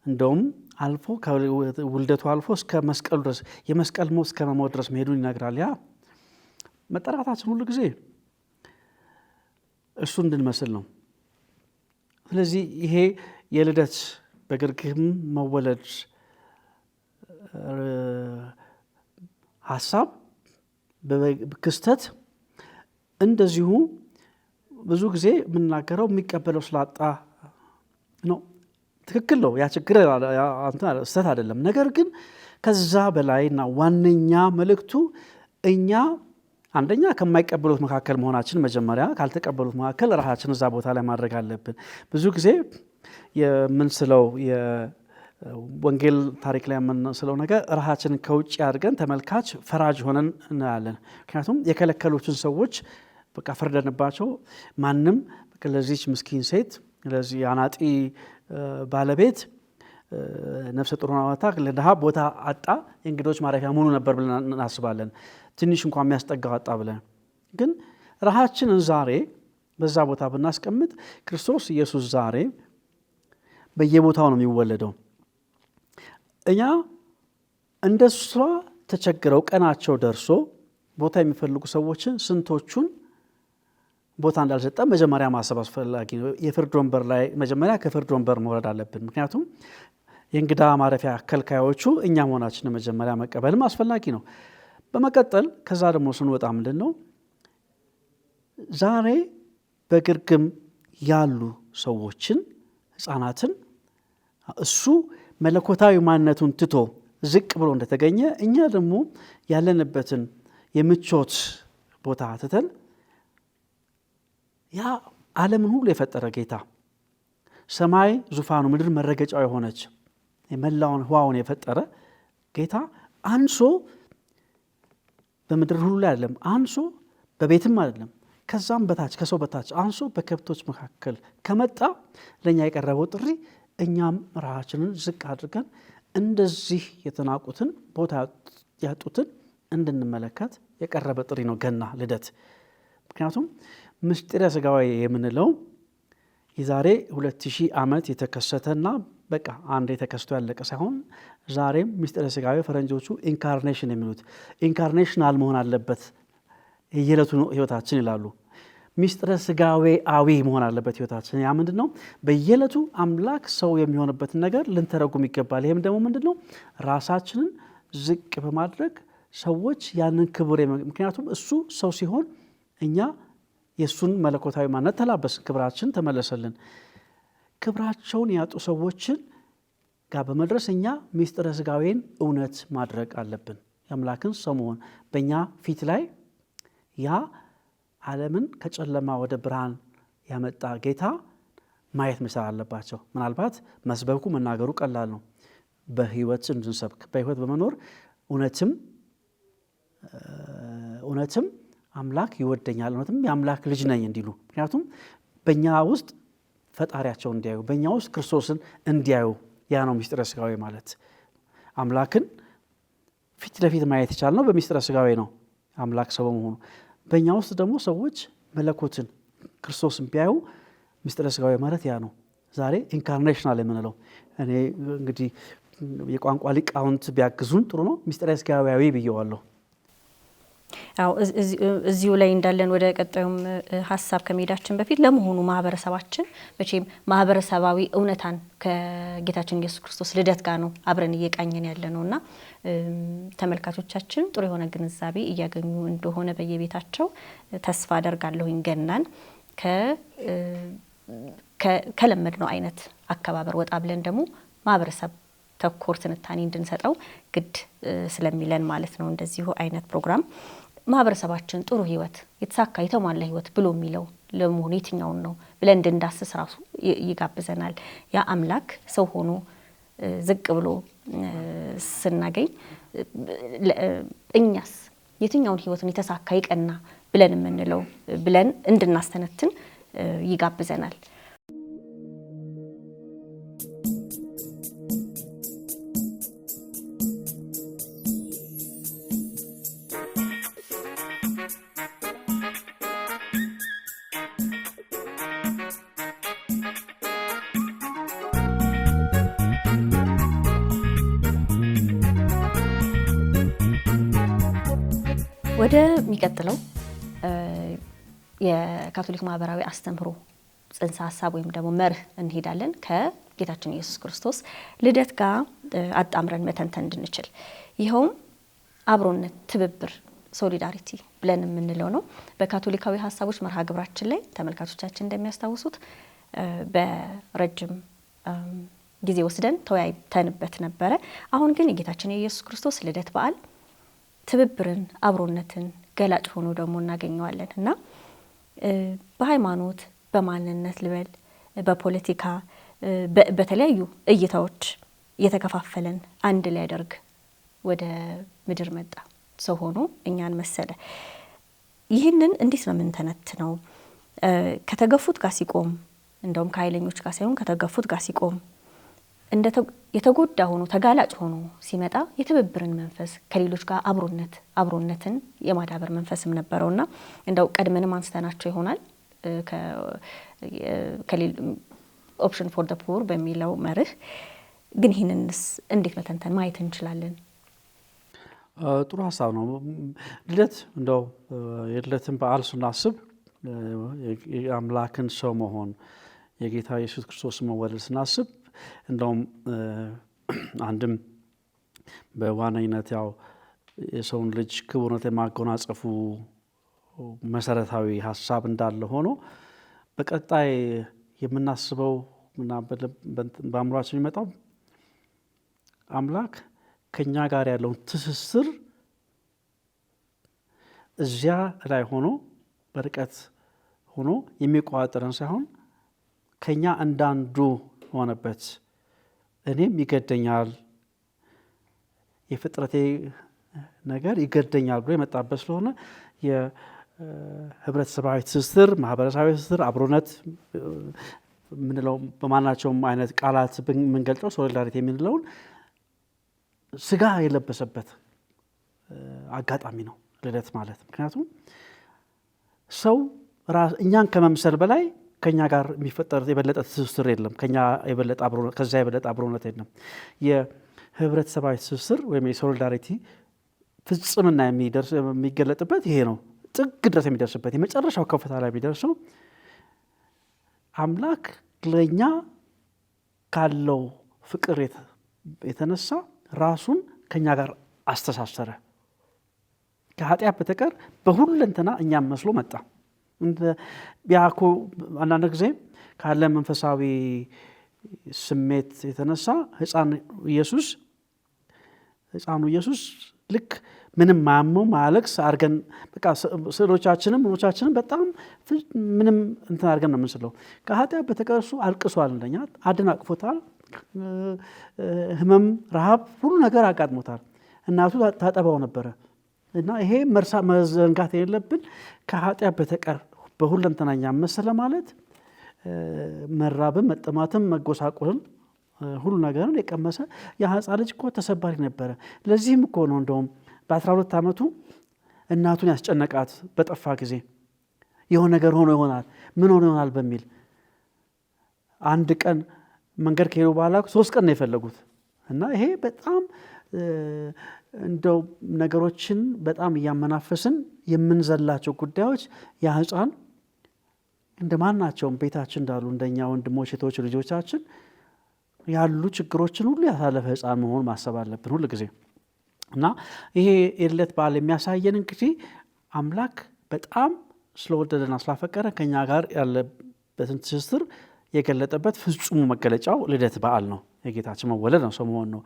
Speaker 2: እንደውም አልፎ ከውልደቱ አልፎ እስከ መስቀሉ ድረስ የመስቀል ሞት እስከ መሞት ድረስ መሄዱን ይነግራል። ያ መጠራታችን ሁሉ ጊዜ እሱ እንድንመስል ነው። ስለዚህ ይሄ የልደት በግርግም መወለድ ሀሳብ ክስተት እንደዚሁ ብዙ ጊዜ የምናገረው የሚቀበለው ስላጣ ነው። ትክክል ነው። ያ ችግር ስህተት አይደለም። ነገር ግን ከዛ በላይና ዋነኛ መልእክቱ እኛ አንደኛ ከማይቀበሉት መካከል መሆናችን መጀመሪያ፣ ካልተቀበሉት መካከል ራሳችን እዛ ቦታ ላይ ማድረግ አለብን። ብዙ ጊዜ የምንስለው የወንጌል ታሪክ ላይ የምንስለው ነገር ራሳችንን ከውጭ አድርገን ተመልካች ፈራጅ ሆነን እናያለን። ምክንያቱም የከለከሉትን ሰዎች በቃ ፈርደንባቸው ማንም ለዚች ምስኪን ሴት ለዚህ አናጢ ባለቤት ነፍሰ ጡር ሆና ለድሃ ቦታ አጣ፣ የእንግዶች ማረፊያ መሆኑ ነበር ብለን እናስባለን። ትንሽ እንኳን የሚያስጠጋው አጣ ብለን። ግን ራሳችንን ዛሬ በዛ ቦታ ብናስቀምጥ ክርስቶስ ኢየሱስ ዛሬ በየቦታው ነው የሚወለደው። እኛ እንደሷ ተቸግረው ቀናቸው ደርሶ ቦታ የሚፈልጉ ሰዎችን ስንቶቹን ቦታ እንዳልሰጠ መጀመሪያ ማሰብ አስፈላጊ ነው። የፍርድ ወንበር ላይ መጀመሪያ ከፍርድ ወንበር መውረድ አለብን። ምክንያቱም የእንግዳ ማረፊያ ከልካዮቹ እኛ መሆናችንን መጀመሪያ መቀበልም አስፈላጊ ነው። በመቀጠል ከዛ ደግሞ ስንወጣ ምንድን ነው ዛሬ በግርግም ያሉ ሰዎችን ሕፃናትን እሱ መለኮታዊ ማንነቱን ትቶ ዝቅ ብሎ እንደተገኘ እኛ ደግሞ ያለንበትን የምቾት ቦታ ትተን ያ ዓለምን ሁሉ የፈጠረ ጌታ ሰማይ ዙፋኑ ምድር መረገጫው የሆነች የመላውን ህዋውን የፈጠረ ጌታ አንሶ በምድር ሁሉ ላይ አይደለም፣ አንሶ በቤትም አይደለም፣ ከዛም በታች ከሰው በታች አንሶ በከብቶች መካከል ከመጣ ለኛ የቀረበው ጥሪ እኛም ራሳችንን ዝቅ አድርገን እንደዚህ የተናቁትን ቦታ ያጡትን እንድንመለከት የቀረበ ጥሪ ነው ገና ልደት። ምክንያቱም ምስጢረ ሥጋዌ የምንለው የዛሬ 2000 ዓመት የተከሰተና በቃ አንዴ ተከስቶ ያለቀ ሳይሆን ዛሬም ምስጢረ ሥጋዌ ፈረንጆቹ ኢንካርኔሽን የሚሉት ኢንካርኔሽናል መሆን አለበት የየዕለቱ ህይወታችን ይላሉ። ምስጢረ ሥጋዌአዊ መሆን አለበት ህይወታችን። ያ ምንድነው? በየዕለቱ አምላክ ሰው የሚሆንበትን ነገር ልንተረጉም ይገባል። ይሄም ደግሞ ምንድነው? ራሳችንን ዝቅ በማድረግ ሰዎች ያንን ክብር ምክንያቱም እሱ ሰው ሲሆን እኛ የሱን መለኮታዊ ማንነት ተላበስን፣ ክብራችን ተመለሰልን። ክብራቸውን ያጡ ሰዎችን ጋር በመድረስ እኛ ምስጢረ ሥጋዌን እውነት ማድረግ አለብን። የአምላክን ሰው መሆን በእኛ ፊት ላይ ያ ዓለምን ከጨለማ ወደ ብርሃን ያመጣ ጌታ ማየት መቻል አለባቸው። ምናልባት መስበኩ መናገሩ ቀላል ነው። በህይወት እንድንሰብክ በህይወት በመኖር እውነትም አምላክ ይወደኛል፣ እውነትም የአምላክ ልጅ ነኝ እንዲሉ። ምክንያቱም በእኛ ውስጥ ፈጣሪያቸው እንዲያዩ፣ በእኛ ውስጥ ክርስቶስን እንዲያዩ፣ ያ ነው ምስጢረ ሥጋዌ ማለት። አምላክን ፊት ለፊት ማየት የቻልነው በምስጢረ ሥጋዌ ነው፣ አምላክ ሰው በመሆኑ። በእኛ ውስጥ ደግሞ ሰዎች መለኮትን ክርስቶስን ቢያዩ ምስጢረ ሥጋዌ ማለት ያ ነው። ዛሬ ኢንካርኔሽናል የምንለው እኔ እንግዲህ የቋንቋ ሊቃውንት ቢያግዙን ጥሩ ነው። ምስጢረ ሥጋዌያዊ ብየዋለሁ።
Speaker 1: አዎ እዚሁ ላይ እንዳለን ወደ ቀጣዩም ሀሳብ ከመሄዳችን በፊት ለመሆኑ ማህበረሰባችን መቼም ማህበረሰባዊ እውነታን ከጌታችን ኢየሱስ ክርስቶስ ልደት ጋር ነው አብረን እየቃኘን ያለ ነውና ተመልካቾቻችን ጥሩ የሆነ ግንዛቤ እያገኙ እንደሆነ በየቤታቸው ተስፋ አደርጋለሁኝ። ገናን ከለመድነው አይነት አከባበር ወጣ ብለን ደግሞ ማህበረሰብ ተኮር ትንታኔ እንድንሰጠው ግድ ስለሚለን ማለት ነው። እንደዚሁ አይነት ፕሮግራም ማህበረሰባችን ጥሩ ህይወት፣ የተሳካ የተሟላ ህይወት ብሎ የሚለው ለመሆኑ የትኛውን ነው ብለን እንድንዳስስ ራሱ ይጋብዘናል። ያ አምላክ ሰው ሆኖ ዝቅ ብሎ ስናገኝ እኛስ የትኛውን ህይወትን የተሳካ ይቀና ብለን የምንለው ብለን እንድናስተነትን ይጋብዘናል። ወደ ሚቀጥለው የካቶሊክ ማህበራዊ አስተምህሮ ጽንሰ ሐሳብ ወይም ደግሞ መርህ እንሄዳለን። ከጌታችን ኢየሱስ ክርስቶስ ልደት ጋር አጣምረን መተንተን እንድንችል ይኸውም አብሮነት፣ ትብብር፣ ሶሊዳሪቲ ብለን የምንለው ነው። በካቶሊካዊ ሐሳቦች መርሃ ግብራችን ላይ ተመልካቾቻችን እንደሚያስታውሱት በረጅም ጊዜ ወስደን ተወያይተንበት ነበረ። አሁን ግን የጌታችን የኢየሱስ ክርስቶስ ልደት በዓል ትብብርን፣ አብሮነትን ገላጭ ሆኖ ደግሞ እናገኘዋለን እና በሃይማኖት፣ በማንነት ልበል፣ በፖለቲካ፣ በተለያዩ እይታዎች የተከፋፈለን አንድ ሊያደርግ ወደ ምድር መጣ። ሰው ሆኖ እኛን መሰለ። ይህንን እንዴት ነው የምንተነትነው? ከተገፉት ጋር ሲቆም፣ እንደውም ከኃይለኞች ጋር ሳይሆን ከተገፉት ጋር ሲቆም የተጎዳ ሆኖ ተጋላጭ ሆኖ ሲመጣ የትብብርን መንፈስ ከሌሎች ጋር አብሮነትን የማዳበር መንፈስም ነበረውና እንደው ቀድመንም አንስተናቸው ይሆናል ኦፕሽን ፎር ዘ ፑር በሚለው መርህ። ግን ይህንንስ እንዴት መተንተን ማየት እንችላለን?
Speaker 2: ጥሩ ሀሳብ ነው። ልደት እንደው የልደትን በዓል ስናስብ የአምላክን ሰው መሆን የጌታ ኢየሱስ ክርስቶስ መወለድ ስናስብ እንደውም አንድም በዋነኝነት ያው የሰውን ልጅ ክቡርነት የማጎናጸፉ መሰረታዊ ሀሳብ እንዳለ ሆኖ በቀጣይ የምናስበው እና በአእምሯችን የሚመጣው አምላክ ከኛ ጋር ያለውን ትስስር እዚያ ላይ ሆኖ በርቀት ሆኖ የሚቆጣጠረን ሳይሆን ከኛ እንዳንዱ ሆነበት። እኔም ይገደኛል፣ የፍጥረቴ ነገር ይገደኛል ብሎ የመጣበት ስለሆነ ህብረተሰባዊ ትስስር፣ ማህበረሰባዊ ትስስር፣ አብሮነት ምንለው በማናቸውም አይነት ቃላት የምንገልጸው ሶሊዳሪቲ የምንለውን ስጋ የለበሰበት አጋጣሚ ነው ልደት ማለት። ምክንያቱም ሰው እኛን ከመምሰል በላይ ከኛ ጋር የሚፈጠር የበለጠ ትስስር የለም። ከዛ የበለጠ አብሮነት የለም። የህብረተሰባዊ ትስስር ወይም የሶሊዳሪቲ ፍጽምና የሚገለጥበት ይሄ ነው። ጥግ ድረስ የሚደርስበት የመጨረሻው ከፍታ ላይ የሚደርሰው አምላክ ለእኛ ካለው ፍቅር የተነሳ ራሱን ከኛ ጋር አስተሳሰረ። ከኃጢአት በተቀር በሁለንተና እኛም መስሎ መጣ። ቢያኮ አንዳንድ ጊዜ ካለ መንፈሳዊ ስሜት የተነሳ ህፃኑ ኢየሱስ ልክ ምንም ማያመው ማያለቅስ አድርገን በቃ ስዕሎቻችንም በጣም ምንም እንትን አድርገን ነው የምንስለው። ከኃጢአት በተቀር እሱ አልቅሷል፣ እንደኛ አደናቅፎታል። ህመም፣ ረሃብ፣ ሁሉ ነገር አጋጥሞታል። እናቱ ታጠባው ነበረ እና ይሄ መዘንጋት የሌለብን ከኃጢአት በተቀር በሁለንተናኛ መሰለ ማለት መራብም፣ መጠማትም፣ መጎሳቆልን ሁሉ ነገርን የቀመሰ የህፃን ልጅ እኮ ተሰባሪ ነበረ። ለዚህም እኮ ነው እንደውም በ12 ዓመቱ እናቱን ያስጨነቃት በጠፋ ጊዜ የሆነ ነገር ሆኖ ይሆናል ምን ሆኖ ይሆናል በሚል አንድ ቀን መንገድ ከሄዱ በኋላ 3 ቀን ነው የፈለጉት። እና ይሄ በጣም እንደው ነገሮችን በጣም እያመናፈስን የምንዘላቸው ጉዳዮች ያ ህፃን እንደማናቸውም ቤታችን እንዳሉ እንደኛ ወንድሞች፣ እህቶች፣ ልጆቻችን ያሉ ችግሮችን ሁሉ ያሳለፈ ህፃን መሆን ማሰብ አለብን ሁሉ ጊዜ። እና ይሄ የልደት በዓል የሚያሳየን እንግዲህ አምላክ በጣም ስለወደደና ስላፈቀረ ከኛ ጋር ያለበትን ትስስር የገለጠበት ፍጹሙ መገለጫው ልደት በዓል ነው። የጌታችን መወለድ ነው፣ ሰው መሆን ነው።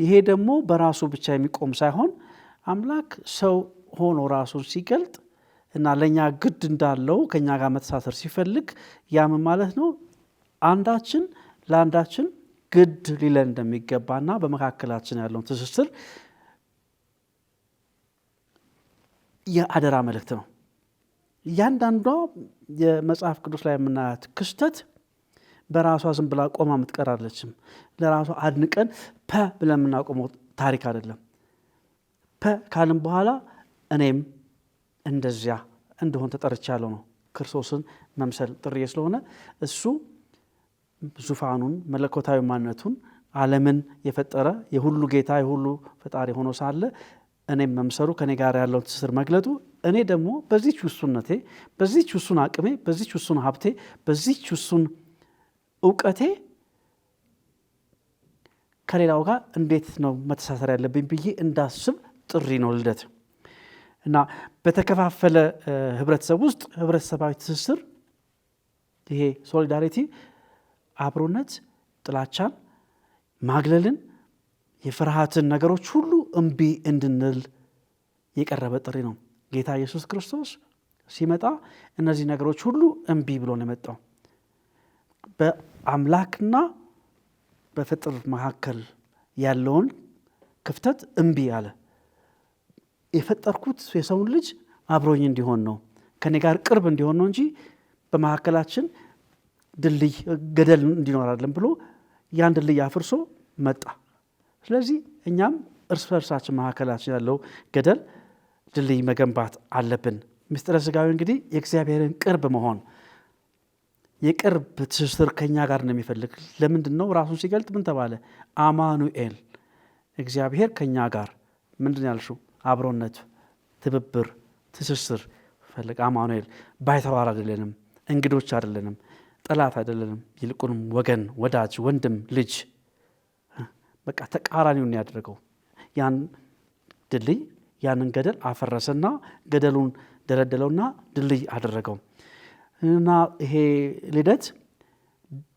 Speaker 2: ይሄ ደግሞ በራሱ ብቻ የሚቆም ሳይሆን አምላክ ሰው ሆኖ ራሱን ሲገልጥ እና ለእኛ ግድ እንዳለው ከኛ ጋር መተሳሰር ሲፈልግ ያም ማለት ነው አንዳችን ለአንዳችን ግድ ሊለን እንደሚገባና በመካከላችን ያለውን ትስስር የአደራ መልእክት ነው። እያንዳንዷ የመጽሐፍ ቅዱስ ላይ የምናያት ክስተት በራሷ ዝም ብላ ቆማ የምትቀር አይደለችም። ለራሷ አድንቀን ብለን የምናቆመው ታሪክ አይደለም። ካልን በኋላ እኔም እንደዚያ እንደሆን ተጠርቻለሁ ነው። ክርስቶስን መምሰል ጥሪ ስለሆነ እሱ ዙፋኑን፣ መለኮታዊ ማንነቱን፣ ዓለምን የፈጠረ የሁሉ ጌታ የሁሉ ፈጣሪ ሆኖ ሳለ እኔም መምሰሉ ከኔ ጋር ያለውን ትስስር መግለጡ እኔ ደግሞ በዚህች ውሱነቴ፣ በዚህች ውሱን አቅሜ፣ በዚህች ውሱን ሀብቴ፣ በዚህች ውሱን እውቀቴ ከሌላው ጋር እንዴት ነው መተሳሰር ያለብኝ ብዬ እንዳስብ ጥሪ ነው ልደት። እና በተከፋፈለ ህብረተሰብ ውስጥ ህብረተሰባዊ ትስስር ይሄ ሶሊዳሪቲ አብሮነት፣ ጥላቻን፣ ማግለልን፣ የፍርሃትን ነገሮች ሁሉ እምቢ እንድንል የቀረበ ጥሪ ነው። ጌታ ኢየሱስ ክርስቶስ ሲመጣ እነዚህ ነገሮች ሁሉ እምቢ ብሎ ነው የመጣው። በአምላክና በፍጥር መካከል ያለውን ክፍተት እምቢ አለ። የፈጠርኩት የሰውን ልጅ አብሮኝ እንዲሆን ነው፣ ከኔ ጋር ቅርብ እንዲሆን ነው እንጂ በመካከላችን ድልድይ ገደል እንዲኖር አይደለም ብሎ ያን ድልድይ አፍርሶ መጣ። ስለዚህ እኛም እርስ በርሳችን መካከላችን ያለው ገደል ድልድይ መገንባት አለብን። ምስጢረ ሥጋዌ እንግዲህ የእግዚአብሔርን ቅርብ መሆን፣ የቅርብ ትስስር ከኛ ጋር ነው የሚፈልግ። ለምንድን ነው ራሱን ሲገልጥ ምን ተባለ? አማኑኤል፣ እግዚአብሔር ከኛ ጋር። ምንድን ያልሽው? አብሮነት፣ ትብብር፣ ትስስር ፈልግ። አማኑኤል ባይተዋር አይደለንም፣ እንግዶች አይደለንም፣ ጠላት አይደለንም። ይልቁንም ወገን፣ ወዳጅ፣ ወንድም፣ ልጅ። በቃ ተቃራኒውን ያደረገው ያን ድልድይ ያንን ገደል አፈረሰና ገደሉን ደለደለውና ድልድይ አደረገው። እና ይሄ ልደት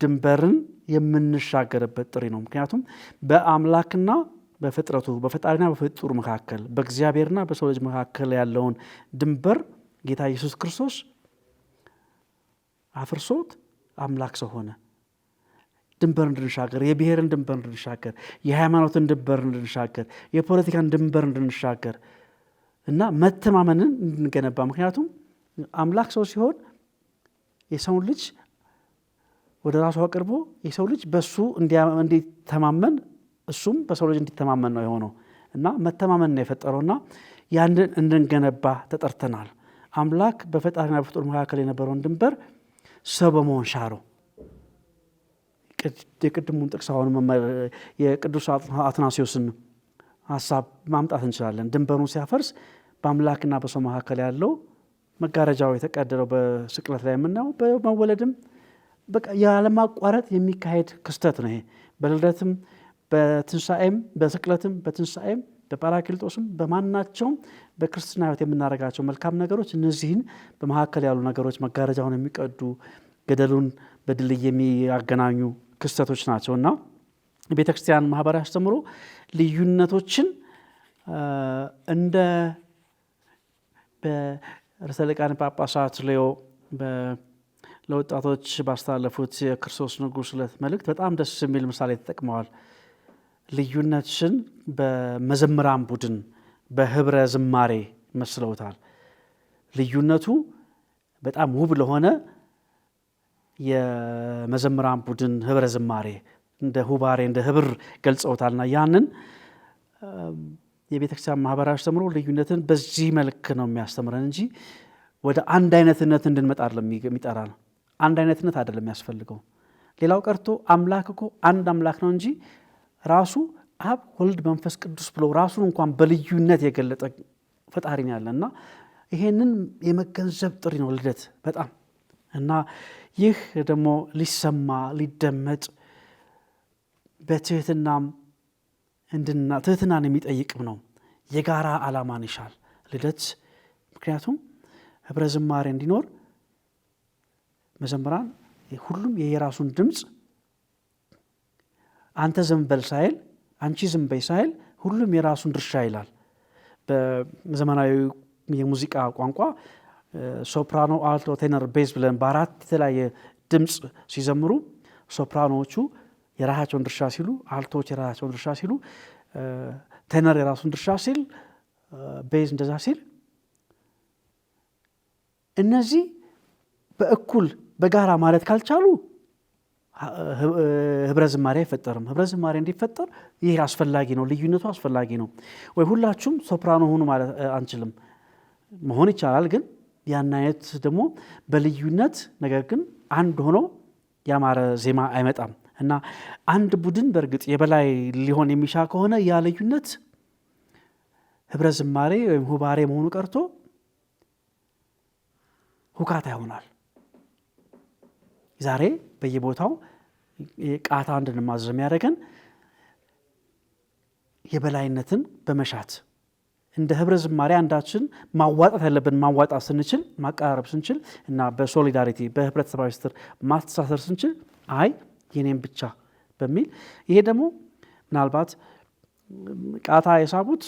Speaker 2: ድንበርን የምንሻገርበት ጥሪ ነው። ምክንያቱም በአምላክና በፍጥረቱ በፈጣሪና በፍጡር መካከል በእግዚአብሔርና በሰው ልጅ መካከል ያለውን ድንበር ጌታ ኢየሱስ ክርስቶስ አፍርሶት አምላክ ሰው ሆነ። ድንበር እንድንሻገር፣ የብሔርን ድንበር እንድንሻገር፣ የሃይማኖትን ድንበር እንድንሻገር፣ የፖለቲካን ድንበር እንድንሻገር እና መተማመንን እንገነባ። ምክንያቱም አምላክ ሰው ሲሆን የሰው ልጅ ወደ ራሱ አቅርቦ የሰው ልጅ በሱ እንዲተማመን እሱም በሰው ልጅ እንዲተማመን ነው የሆነው እና መተማመን ነው የፈጠረውና ያንን እንድንገነባ ተጠርተናል። አምላክ በፈጣሪና በፍጡር መካከል የነበረውን ድንበር ሰው በመሆን ሻረው። የቅድሙን ጥቅስ አሁን የቅዱስ አትናሲዮስን ሐሳብ ማምጣት እንችላለን። ድንበሩን ሲያፈርስ በአምላክና በሰው መካከል ያለው መጋረጃው የተቀደደው በስቅለት ላይ የምናየው በመወለድም በቃ ያለማቋረጥ የሚካሄድ ክስተት ነው። ይሄ በልደትም በትንሣኤም በስቅለትም በትንሣኤም በጳራክሊጦስም በማናቸውም በክርስትና ሕይወት የምናደርጋቸው መልካም ነገሮች እነዚህን በመካከል ያሉ ነገሮች መጋረጃውን የሚቀዱ ገደሉን በድልድይ የሚያገናኙ ክስተቶች ናቸው እና የቤተ ክርስቲያን ማህበራዊ አስተምሮ ልዩነቶችን እንደ በርዕሰ ሊቃነ ጳጳሳት ሌዮ ለወጣቶች ባስተላለፉት የክርስቶስ ንጉሥ ዕለት መልእክት በጣም ደስ የሚል ምሳሌ ተጠቅመዋል። ልዩነትን በመዘምራን ቡድን በህብረ ዝማሬ መስለውታል። ልዩነቱ በጣም ውብ ለሆነ የመዘምራን ቡድን ህብረ ዝማሬ እንደ ሁባሬ እንደ ህብር ገልጸውታልና ያንን የቤተክርስቲያን ማህበራዊ አስተምሮ ልዩነትን በዚህ መልክ ነው የሚያስተምረን እንጂ ወደ አንድ አይነትነት እንድንመጣ አይደለም የሚጠራን። አንድ አይነትነት አይደለም የሚያስፈልገው። ሌላው ቀርቶ አምላክ እኮ አንድ አምላክ ነው እንጂ ራሱ አብ ወልድ መንፈስ ቅዱስ ብሎ ራሱን እንኳን በልዩነት የገለጠ ፈጣሪ ነው ያለና ይሄንን የመገንዘብ ጥሪ ነው ልደት በጣም እና ይህ ደግሞ ሊሰማ ሊደመጥ በትህትናም ትህትናን የሚጠይቅም ነው። የጋራ ዓላማን ይሻል ልደት። ምክንያቱም ህብረ ዝማሬ እንዲኖር መዘምራን ሁሉም የየራሱን ድምፅ አንተ ዝም በል ሳይል አንቺ ዝም በይ ሳይል ሁሉም የራሱን ድርሻ ይላል። በዘመናዊ የሙዚቃ ቋንቋ ሶፕራኖ፣ አልቶ፣ ቴነር፣ ቤዝ ብለን በአራት የተለያየ ድምፅ ሲዘምሩ ሶፕራኖዎቹ የራሳቸውን ድርሻ ሲሉ፣ አልቶዎች የራሳቸውን ድርሻ ሲሉ፣ ቴነር የራሱን ድርሻ ሲል፣ ቤዝ እንደዛ ሲል እነዚህ በእኩል በጋራ ማለት ካልቻሉ ህብረ ዝማሬ አይፈጠርም። ህብረ ዝማሬ እንዲፈጠር ይህ አስፈላጊ ነው። ልዩነቱ አስፈላጊ ነው። ወይ ሁላችሁም ሶፕራኖ ሆኑ ማለት አንችልም። መሆን ይቻላል፣ ግን ያን አይነት ደግሞ በልዩነት ነገር ግን አንድ ሆኖ ያማረ ዜማ አይመጣም እና አንድ ቡድን በእርግጥ የበላይ ሊሆን የሚሻ ከሆነ ያ ልዩነት ህብረ ዝማሬ ወይም ሁባሬ መሆኑ ቀርቶ ሁካታ ይሆናል። ዛሬ በየቦታው ቃታ እንድንማዘዝ የሚያደርገን የበላይነትን በመሻት እንደ ህብረ ዝማሬ አንዳችን ማዋጣት ያለብን ማዋጣት ስንችል፣ ማቀራረብ ስንችል እና በሶሊዳሪቲ በህብረተሰባዊ ስትር ማስተሳሰር ስንችል አይ የኔም ብቻ በሚል ይሄ ደግሞ ምናልባት ቃታ የሳቡት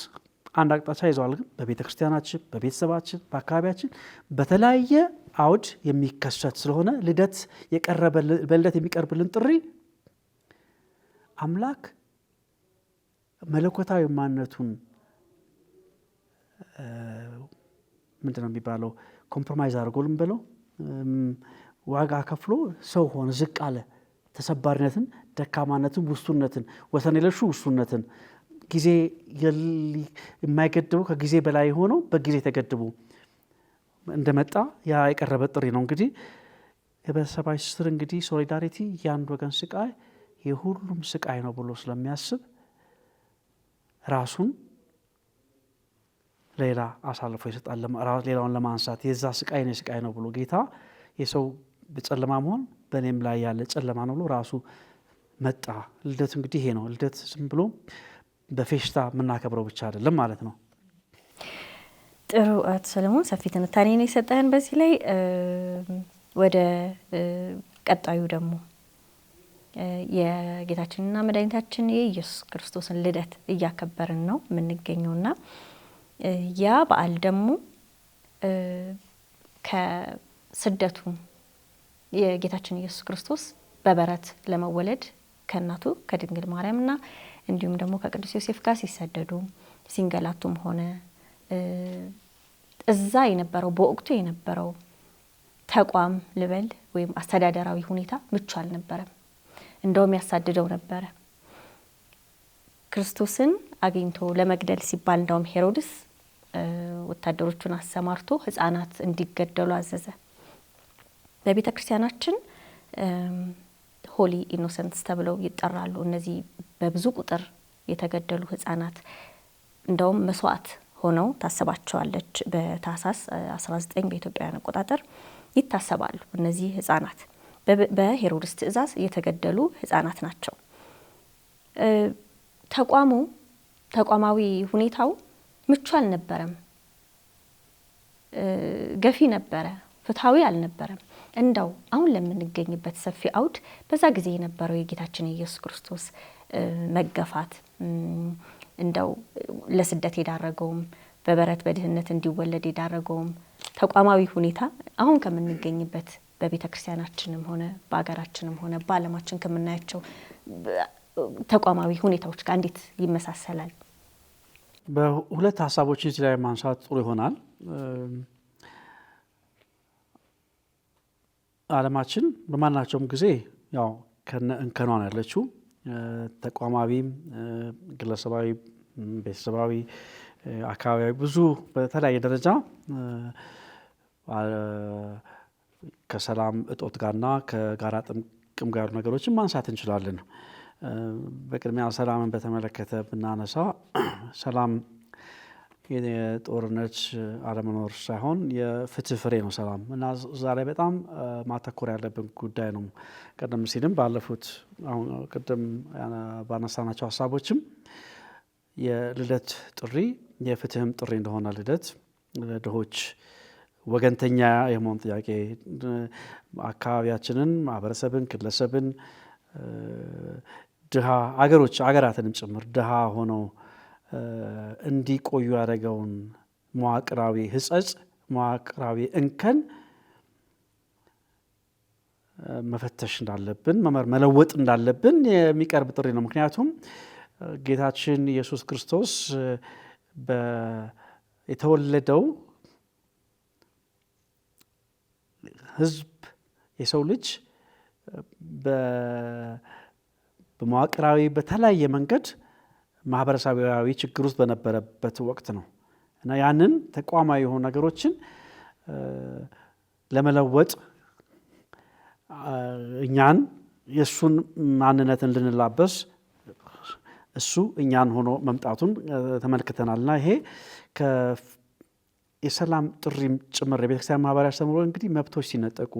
Speaker 2: አንድ አቅጣጫ ይዘዋል። ግን በቤተ ክርስቲያናችን፣ በቤተሰባችን፣ በአካባቢያችን በተለያየ አውድ የሚከሰት ስለሆነ ልደት በልደት የሚቀርብልን ጥሪ አምላክ መለኮታዊ ማንነቱን ምንድነው የሚባለው ኮምፕሮማይዝ አድርጎ ልንበለው ዋጋ ከፍሎ ሰው ሆነ፣ ዝቅ አለ። ተሰባሪነትን፣ ደካማነትን፣ ውሱነትን፣ ወሰን የለሹ ውሱነትን ጊዜ የማይገድበው ከጊዜ በላይ ሆነው በጊዜ ተገድቡ እንደመጣ ያ የቀረበ ጥሪ ነው። እንግዲህ የቤተሰባዊ ስር እንግዲህ ሶሊዳሪቲ የአንድ ወገን ስቃይ የሁሉም ስቃይ ነው ብሎ ስለሚያስብ ራሱን ሌላ አሳልፎ ይሰጣል፣ ሌላውን ለማንሳት የዛ ስቃይ ነው ስቃይ ነው ብሎ ጌታ የሰው በጨለማ መሆን በእኔም ላይ ያለ ጨለማ ነው ብሎ ራሱ መጣ። ልደት እንግዲህ ይሄ ነው። ልደት ዝም ብሎ በፌሽታ የምናከብረው ብቻ አይደለም ማለት ነው።
Speaker 1: ጥሩ አቶ ሰለሞን ሰፊ ትንታኔ ነው የሰጠህን። በዚህ ላይ ወደ ቀጣዩ ደግሞ የጌታችንና መድኃኒታችን የኢየሱስ ክርስቶስን ልደት እያከበርን ነው የምንገኘውና ያ በዓል ደግሞ ከስደቱ የጌታችን ኢየሱስ ክርስቶስ በበረት ለመወለድ ከእናቱ ከድንግል ማርያምና እንዲሁም ደግሞ ከቅዱስ ዮሴፍ ጋር ሲሰደዱ ሲንገላቱም ሆነ እዛ የነበረው በወቅቱ የነበረው ተቋም ልበል ወይም አስተዳደራዊ ሁኔታ ምቹ አልነበረም። እንደውም ያሳድደው ነበረ። ክርስቶስን አግኝቶ ለመግደል ሲባል እንደውም ሄሮድስ ወታደሮቹን አሰማርቶ ሕፃናት እንዲገደሉ አዘዘ። በቤተ ክርስቲያናችን ሆሊ ኢኖሰንትስ ተብለው ይጠራሉ። እነዚህ በብዙ ቁጥር የተገደሉ ሕፃናት እንደውም መስዋዕት ሆነው ታስባቸዋለች። በታህሳስ 19 በኢትዮጵያውያን አቆጣጠር ይታሰባሉ። እነዚህ ሕፃናት በሄሮድስ ትእዛዝ የተገደሉ ሕፃናት ናቸው። ተቋማዊ ሁኔታው ምቹ አልነበረም፣ ገፊ ነበረ፣ ፍትሐዊ አልነበረም። እንደው አሁን ለምንገኝበት ሰፊ አውድ በዛ ጊዜ የነበረው የጌታችን የኢየሱስ ክርስቶስ መገፋት እንደው ለስደት የዳረገውም በበረት በድህነት እንዲወለድ የዳረገውም ተቋማዊ ሁኔታ አሁን ከምንገኝበት በቤተ ክርስቲያናችንም ሆነ በአገራችንም ሆነ በዓለማችን ከምናያቸው ተቋማዊ ሁኔታዎች ጋር እንዴት ይመሳሰላል?
Speaker 2: በሁለት ሀሳቦችን እዚህ ላይ ማንሳት ጥሩ ይሆናል። ዓለማችን በማናቸውም ጊዜ ያው እንከኗ ነው ያለችው። ተቋማዊም፣ ግለሰባዊ፣ ቤተሰባዊ፣ አካባቢያዊ ብዙ በተለያየ ደረጃ ከሰላም እጦት ጋርና ከጋራ ጥቅም ጋር ነገሮችን ማንሳት እንችላለን። በቅድሚያ ሰላምን በተመለከተ ብናነሳ ሰላም የጦርነት አለመኖር ሳይሆን የፍትህ ፍሬ ነው ሰላም እና ዛሬ በጣም ማተኮር ያለብን ጉዳይ ነው። ቀደም ሲልም ባለፉት አሁን ቀደም ባነሳናቸው ሀሳቦችም የልደት ጥሪ የፍትህም ጥሪ እንደሆነ ልደት ለድሆች ወገንተኛ የመሆን ጥያቄ አካባቢያችንን፣ ማህበረሰብን፣ ግለሰብን፣ ድሃ አገራትንም ጭምር ድሃ ሆነው እንዲቆዩ ያደረገውን መዋቅራዊ ሕጸጽ መዋቅራዊ እንከን መፈተሽ እንዳለብን መለወጥ እንዳለብን የሚቀርብ ጥሪ ነው። ምክንያቱም ጌታችን ኢየሱስ ክርስቶስ የተወለደው ሕዝብ የሰው ልጅ በመዋቅራዊ በተለያየ መንገድ ማህበረሰባዊ ችግር ውስጥ በነበረበት ወቅት ነው እና ያንን ተቋማዊ የሆኑ ነገሮችን ለመለወጥ እኛን የእሱን ማንነት እንድንላበስ እሱ እኛን ሆኖ መምጣቱን ተመልክተናል እና ይሄ የሰላም ጥሪም ጭምር የቤተክርስቲያን ማህበራዊ አስተምህሮ እንግዲህ መብቶች ሲነጠቁ፣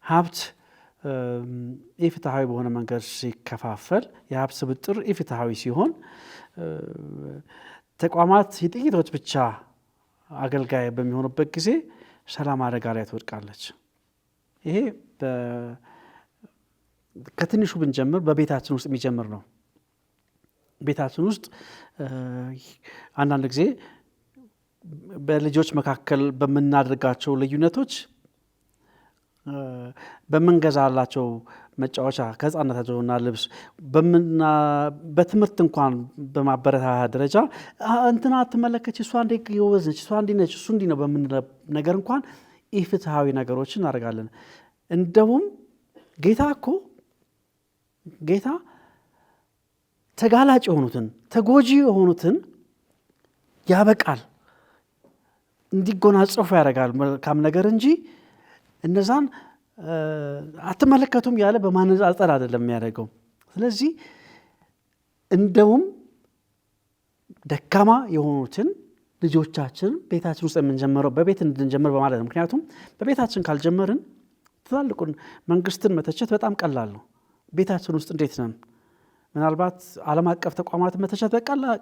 Speaker 2: ሀብት ኢፍትሐዊ በሆነ መንገድ ሲከፋፈል፣ የሀብት ስብጥር ኢፍትሐዊ ሲሆን፣ ተቋማት የጥቂቶች ብቻ አገልጋይ በሚሆኑበት ጊዜ ሰላም አደጋ ላይ ትወድቃለች። ይሄ ከትንሹ ብንጀምር በቤታችን ውስጥ የሚጀምር ነው። ቤታችን ውስጥ አንዳንድ ጊዜ በልጆች መካከል በምናደርጋቸው ልዩነቶች በምንገዛላቸው መጫወቻ ከህፃነታቸውና ልብስ በትምህርት እንኳን በማበረታታ ደረጃ እንትና አትመለከች፣ እሷ እንዴ ጎበዝ ነች፣ እሷ እንዲህ ነች፣ እሱ እንዲህ ነው በምንለው ነገር እንኳን ኢፍትሐዊ ነገሮችን እናደርጋለን። እንደውም ጌታ ተጋላጭ የሆኑትን ተጎጂ የሆኑትን ያበቃል፣ እንዲጎናጸፉ ያደርጋል መልካም ነገር እንጂ እነዛን አትመለከቱም ያለ በማነጻጸር አይደለም የሚያደርገው። ስለዚህ እንደውም ደካማ የሆኑትን ልጆቻችን ቤታችን ውስጥ የምንጀምረው በቤት እንድንጀምር በማለት ነው። ምክንያቱም በቤታችን ካልጀመርን ትላልቁን መንግስትን መተቸት በጣም ቀላል ነው። ቤታችን ውስጥ እንዴት ነን? ምናልባት ዓለም አቀፍ ተቋማት መተቸት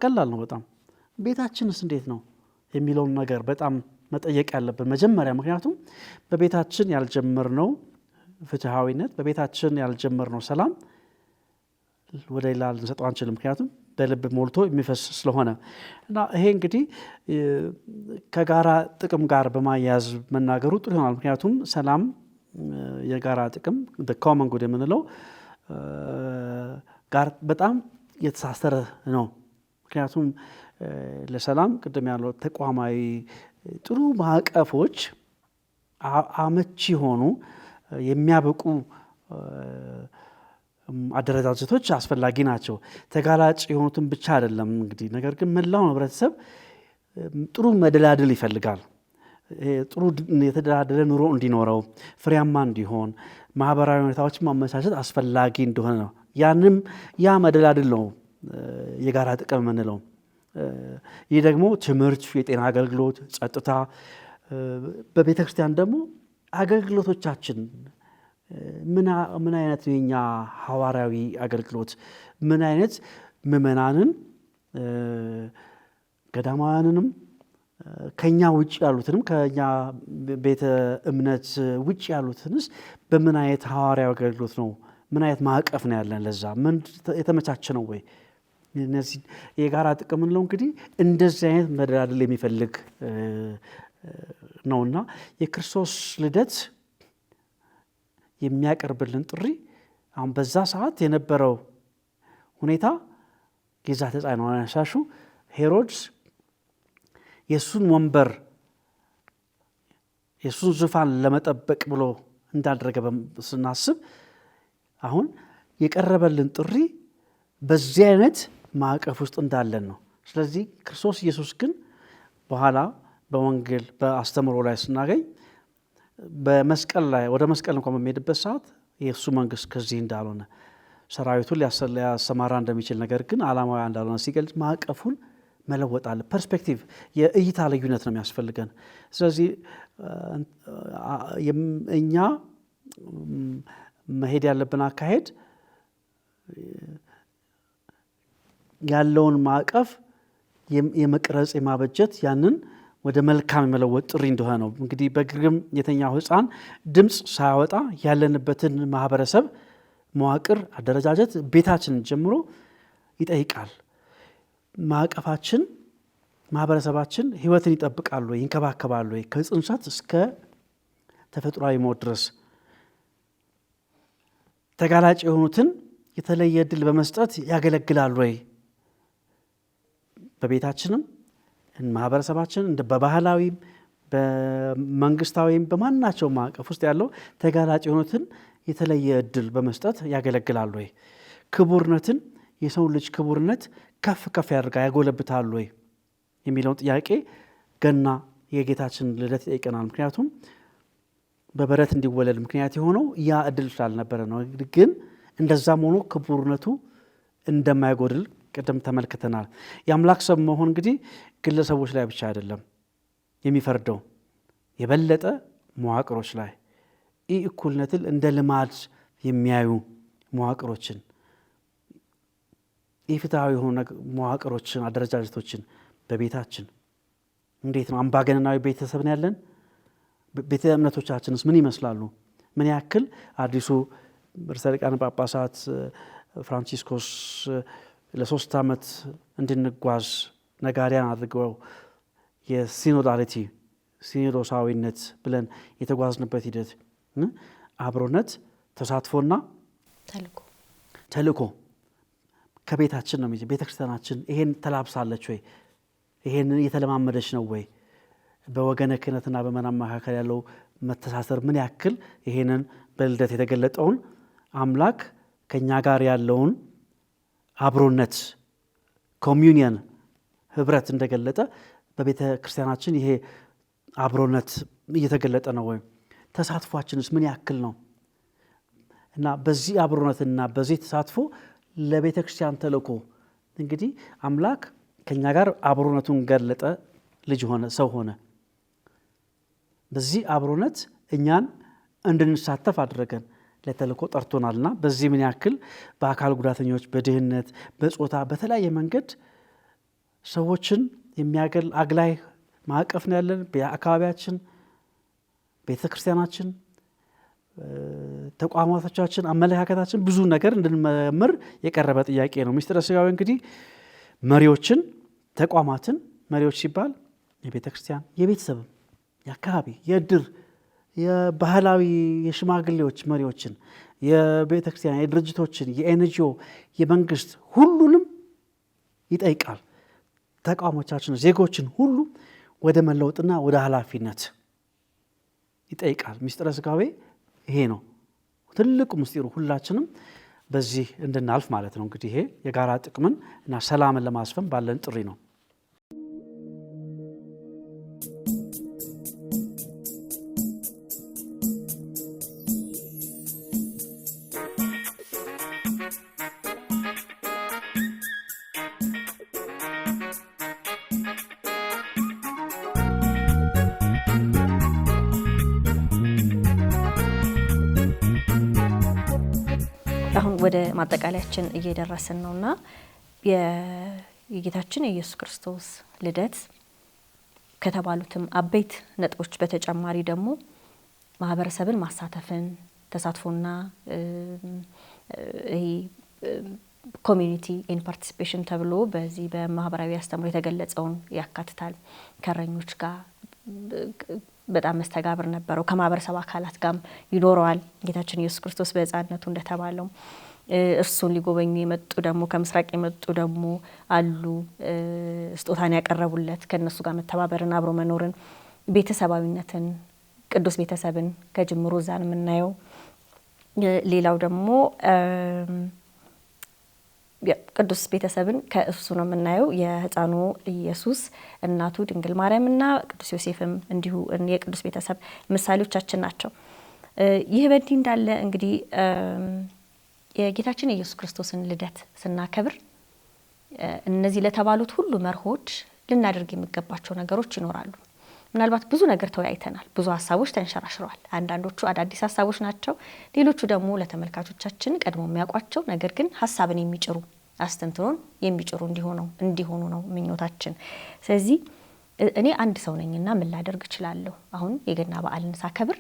Speaker 2: ቀላል ነው በጣም። ቤታችንስ እንዴት ነው የሚለውን ነገር በጣም መጠየቅ ያለብን መጀመሪያ። ምክንያቱም በቤታችን ያልጀመርነው ፍትሐዊነት፣ በቤታችን ያልጀመርነው ሰላም ወደ ሌላ ልንሰጠው አንችልም። ምክንያቱም በልብ ሞልቶ የሚፈስ ስለሆነ እና ይሄ እንግዲህ ከጋራ ጥቅም ጋር በማያያዝ መናገሩ ጥሩ ይሆናል። ምክንያቱም ሰላም የጋራ ጥቅም ኮመን ጉድ የምንለው ጋር በጣም የተሳሰረ ነው። ምክንያቱም ለሰላም ቅድም ያለው ተቋማዊ ጥሩ ማዕቀፎች አመቺ ሆኑ የሚያበቁ አደረጃጀቶች አስፈላጊ ናቸው። ተጋላጭ የሆኑትን ብቻ አይደለም እንግዲህ፣ ነገር ግን መላው ህብረተሰብ ጥሩ መደላድል ይፈልጋል። ጥሩ የተደላደለ ኑሮ እንዲኖረው፣ ፍሬያማ እንዲሆን ማህበራዊ ሁኔታዎችን ማመቻቸት አስፈላጊ እንደሆነ ነው። ያ መደላድል ነው የጋራ ጥቅም የምንለው። ይህ ደግሞ ትምህርት፣ የጤና አገልግሎት፣ ጸጥታ፣ በቤተ ክርስቲያን ደግሞ አገልግሎቶቻችን ምን አይነት የኛ ሐዋርያዊ አገልግሎት ምን አይነት ምዕመናንን ገዳማውያንንም ከኛ ውጭ ያሉትንም ከኛ ቤተ እምነት ውጭ ያሉትንስ በምን አይነት ሐዋርያዊ አገልግሎት ነው? ምን አይነት ማዕቀፍ ነው ያለን? ለዛ ምን የተመቻቸ ነው ወይ? እነዚህ የጋራ ጥቅም ነው እንግዲህ እንደዚህ አይነት መደላደል የሚፈልግ ነውና የክርስቶስ ልደት የሚያቀርብልን ጥሪ አሁን በዛ ሰዓት የነበረው ሁኔታ ጌዛ ተጻይ ነው ያነሳሹ ሄሮድስ የሱን ወንበር የሱን ዙፋን ለመጠበቅ ብሎ እንዳደረገ ስናስብ አሁን የቀረበልን ጥሪ በዚህ አይነት ማዕቀፍ ውስጥ እንዳለን ነው። ስለዚህ ክርስቶስ ኢየሱስ ግን በኋላ በወንጌል በአስተምሮ ላይ ስናገኝ በመስቀል ላይ ወደ መስቀል እንኳን በሚሄድበት ሰዓት የእሱ መንግስት ከዚህ እንዳልሆነ ሰራዊቱን ሊያሰማራ እንደሚችል ነገር ግን ዓላማዊ እንዳልሆነ ሲገልጽ ማዕቀፉን መለወጥ አለ። ፐርስፔክቲቭ የእይታ ልዩነት ነው የሚያስፈልገን። ስለዚህ እኛ መሄድ ያለብን አካሄድ ያለውን ማዕቀፍ የመቅረጽ የማበጀት ያንን ወደ መልካም የመለወጥ ጥሪ እንደሆነ ነው። እንግዲህ በግርግም የተኛው ሕፃን ድምፅ ሳያወጣ ያለንበትን ማህበረሰብ መዋቅር አደረጃጀት ቤታችንን ጀምሮ ይጠይቃል። ማዕቀፋችን ማህበረሰባችን ህይወትን ይጠብቃሉ፣ ይንከባከባሉ፣ ከጽንሰት እስከ ተፈጥሯዊ ሞት ድረስ ተጋላጭ የሆኑትን የተለየ ዕድል በመስጠት ያገለግላሉ ወይ? በቤታችንም ማህበረሰባችን በባህላዊም በመንግስታዊም በማናቸው ማዕቀፍ ውስጥ ያለው ተጋላጭ የሆኑትን የተለየ ዕድል በመስጠት ያገለግላሉ ወይ? ክቡርነትን የሰው ልጅ ክቡርነት ከፍ ከፍ ያደርጋ ያጎለብታሉ ወይ የሚለውን ጥያቄ ገና የጌታችን ልደት ይጠይቀናል። ምክንያቱም በበረት እንዲወለድ ምክንያት የሆነው ያ ዕድል ስላልነበረ ነው። ግን እንደዛም ሆኖ ክቡርነቱ እንደማይጎድል ቅድም ተመልክተናል። የአምላክ ሰው መሆን እንግዲህ ግለሰቦች ላይ ብቻ አይደለም የሚፈርደው፣ የበለጠ መዋቅሮች ላይ ይህ እኩልነትን እንደ ልማድ የሚያዩ መዋቅሮችን፣ ኢፍትሐዊ የሆኑ መዋቅሮችን፣ አደረጃጀቶችን በቤታችን እንዴት ነው? አምባገነናዊ ቤተሰብ ነው ያለን? ቤተ እምነቶቻችንስ ምን ይመስላሉ? ምን ያክል አዲሱ ርዕሰ ሊቃነ ጳጳሳት ፍራንቺስኮስ ለ3 ዓመት እንድንጓዝ ነጋሪያን አድርገው የሲኖዳሊቲ ሲኖዶሳዊነት ብለን የተጓዝንበት ሂደት አብሮነት፣ ተሳትፎና ተልእኮ ከቤታችን ነው። ቤተ ክርስቲያናችን ይሄን ተላብሳለች ወይ? ይሄን እየተለማመደች ነው ወይ? በወገነ ክህነትና በምእመናን መካከል ያለው መተሳሰር ምን ያክል ይሄንን በልደት የተገለጠውን አምላክ ከኛ ጋር ያለውን አብሮነት ኮሚዩኒየን ህብረት እንደገለጠ በቤተ ክርስቲያናችን ይሄ አብሮነት እየተገለጠ ነው ወይ? ተሳትፏችንስ ምን ያክል ነው? እና በዚህ አብሮነትና በዚህ ተሳትፎ ለቤተ ክርስቲያን ተልእኮ እንግዲህ አምላክ ከኛ ጋር አብሮነቱን ገለጠ፣ ልጅ ሆነ፣ ሰው ሆነ። በዚህ አብሮነት እኛን እንድንሳተፍ አድረገን ለተልእኮ ጠርቶናልና በዚህ ምን ያክል በአካል ጉዳተኞች፣ በድህነት፣ በጾታ በተለያየ መንገድ ሰዎችን የሚያገል አግላይ ማዕቀፍ ነው ያለን። በአካባቢያችን፣ ቤተ ክርስቲያናችን፣ ተቋማቶቻችን፣ አመለካከታችን ብዙ ነገር እንድንመረምር የቀረበ ጥያቄ ነው። ምስጢረ ሥጋዌ እንግዲህ መሪዎችን፣ ተቋማትን መሪዎች ሲባል የቤተ ክርስቲያን፣ የቤተሰብ፣ የአካባቢ፣ የእድር፣ የባህላዊ የሽማግሌዎች መሪዎችን፣ የቤተ ክርስቲያን፣ የድርጅቶችን፣ የኤንጂኦ፣ የመንግስት ሁሉንም ይጠይቃል። ተቋሞቻችን ዜጎችን ሁሉ ወደ መለወጥና ወደ ኃላፊነት ይጠይቃል። ምስጢረ ሥጋዌ ይሄ ነው ትልቁ ምስጢሩ፣ ሁላችንም በዚህ እንድናልፍ ማለት ነው። እንግዲህ ይሄ የጋራ ጥቅምን እና ሰላምን ለማስፈን ባለን ጥሪ ነው።
Speaker 1: አሁን ወደ ማጠቃለያችን እየደረስን ነውና የጌታችን የኢየሱስ ክርስቶስ ልደት ከተባሉትም አበይት ነጥቦች በተጨማሪ ደግሞ ማህበረሰብን ማሳተፍን ተሳትፎና ይሄ ኮሚኒቲ ኢን ፓርቲሲፔሽን ተብሎ በዚህ በማህበራዊ አስተምሮ የተገለጸውን ያካትታል። ከረኞች ጋር በጣም መስተጋብር ነበረው። ከማህበረሰብ አካላት ጋር ይኖረዋል። ጌታችን ኢየሱስ ክርስቶስ በሕፃንነቱ እንደተባለው እርሱን ሊጎበኙ የመጡ ደግሞ ከምስራቅ የመጡ ደግሞ አሉ። ስጦታን ያቀረቡለት ከነሱ ጋር መተባበርን፣ አብሮ መኖርን፣ ቤተሰባዊነትን፣ ቅዱስ ቤተሰብን ከጅምሩ ዛን የምናየው። ሌላው ደግሞ ቅዱስ ቤተሰብን ከእሱ ነው የምናየው። የህፃኑ ኢየሱስ እናቱ ድንግል ማርያምና ቅዱስ ዮሴፍም እንዲሁ የቅዱስ ቤተሰብ ምሳሌዎቻችን ናቸው። ይህ በእንዲህ እንዳለ እንግዲህ የጌታችን የኢየሱስ ክርስቶስን ልደት ስናከብር እነዚህ ለተባሉት ሁሉ መርሆች ልናደርግ የሚገባቸው ነገሮች ይኖራሉ። ምናልባት ብዙ ነገር ተወያይተናል፣ ብዙ ሀሳቦች ተንሸራሽረዋል። አንዳንዶቹ አዳዲስ ሀሳቦች ናቸው፣ ሌሎቹ ደግሞ ለተመልካቾቻችን ቀድሞ የሚያውቋቸው ነገር ግን ሀሳብን የሚጭሩ አስተንትኖን የሚጭሩ እንዲሆኑ ነው ምኞታችን። ስለዚህ እኔ አንድ ሰው ነኝና ምን ላደርግ እችላለሁ? አሁን የገና በዓልን ሳከብር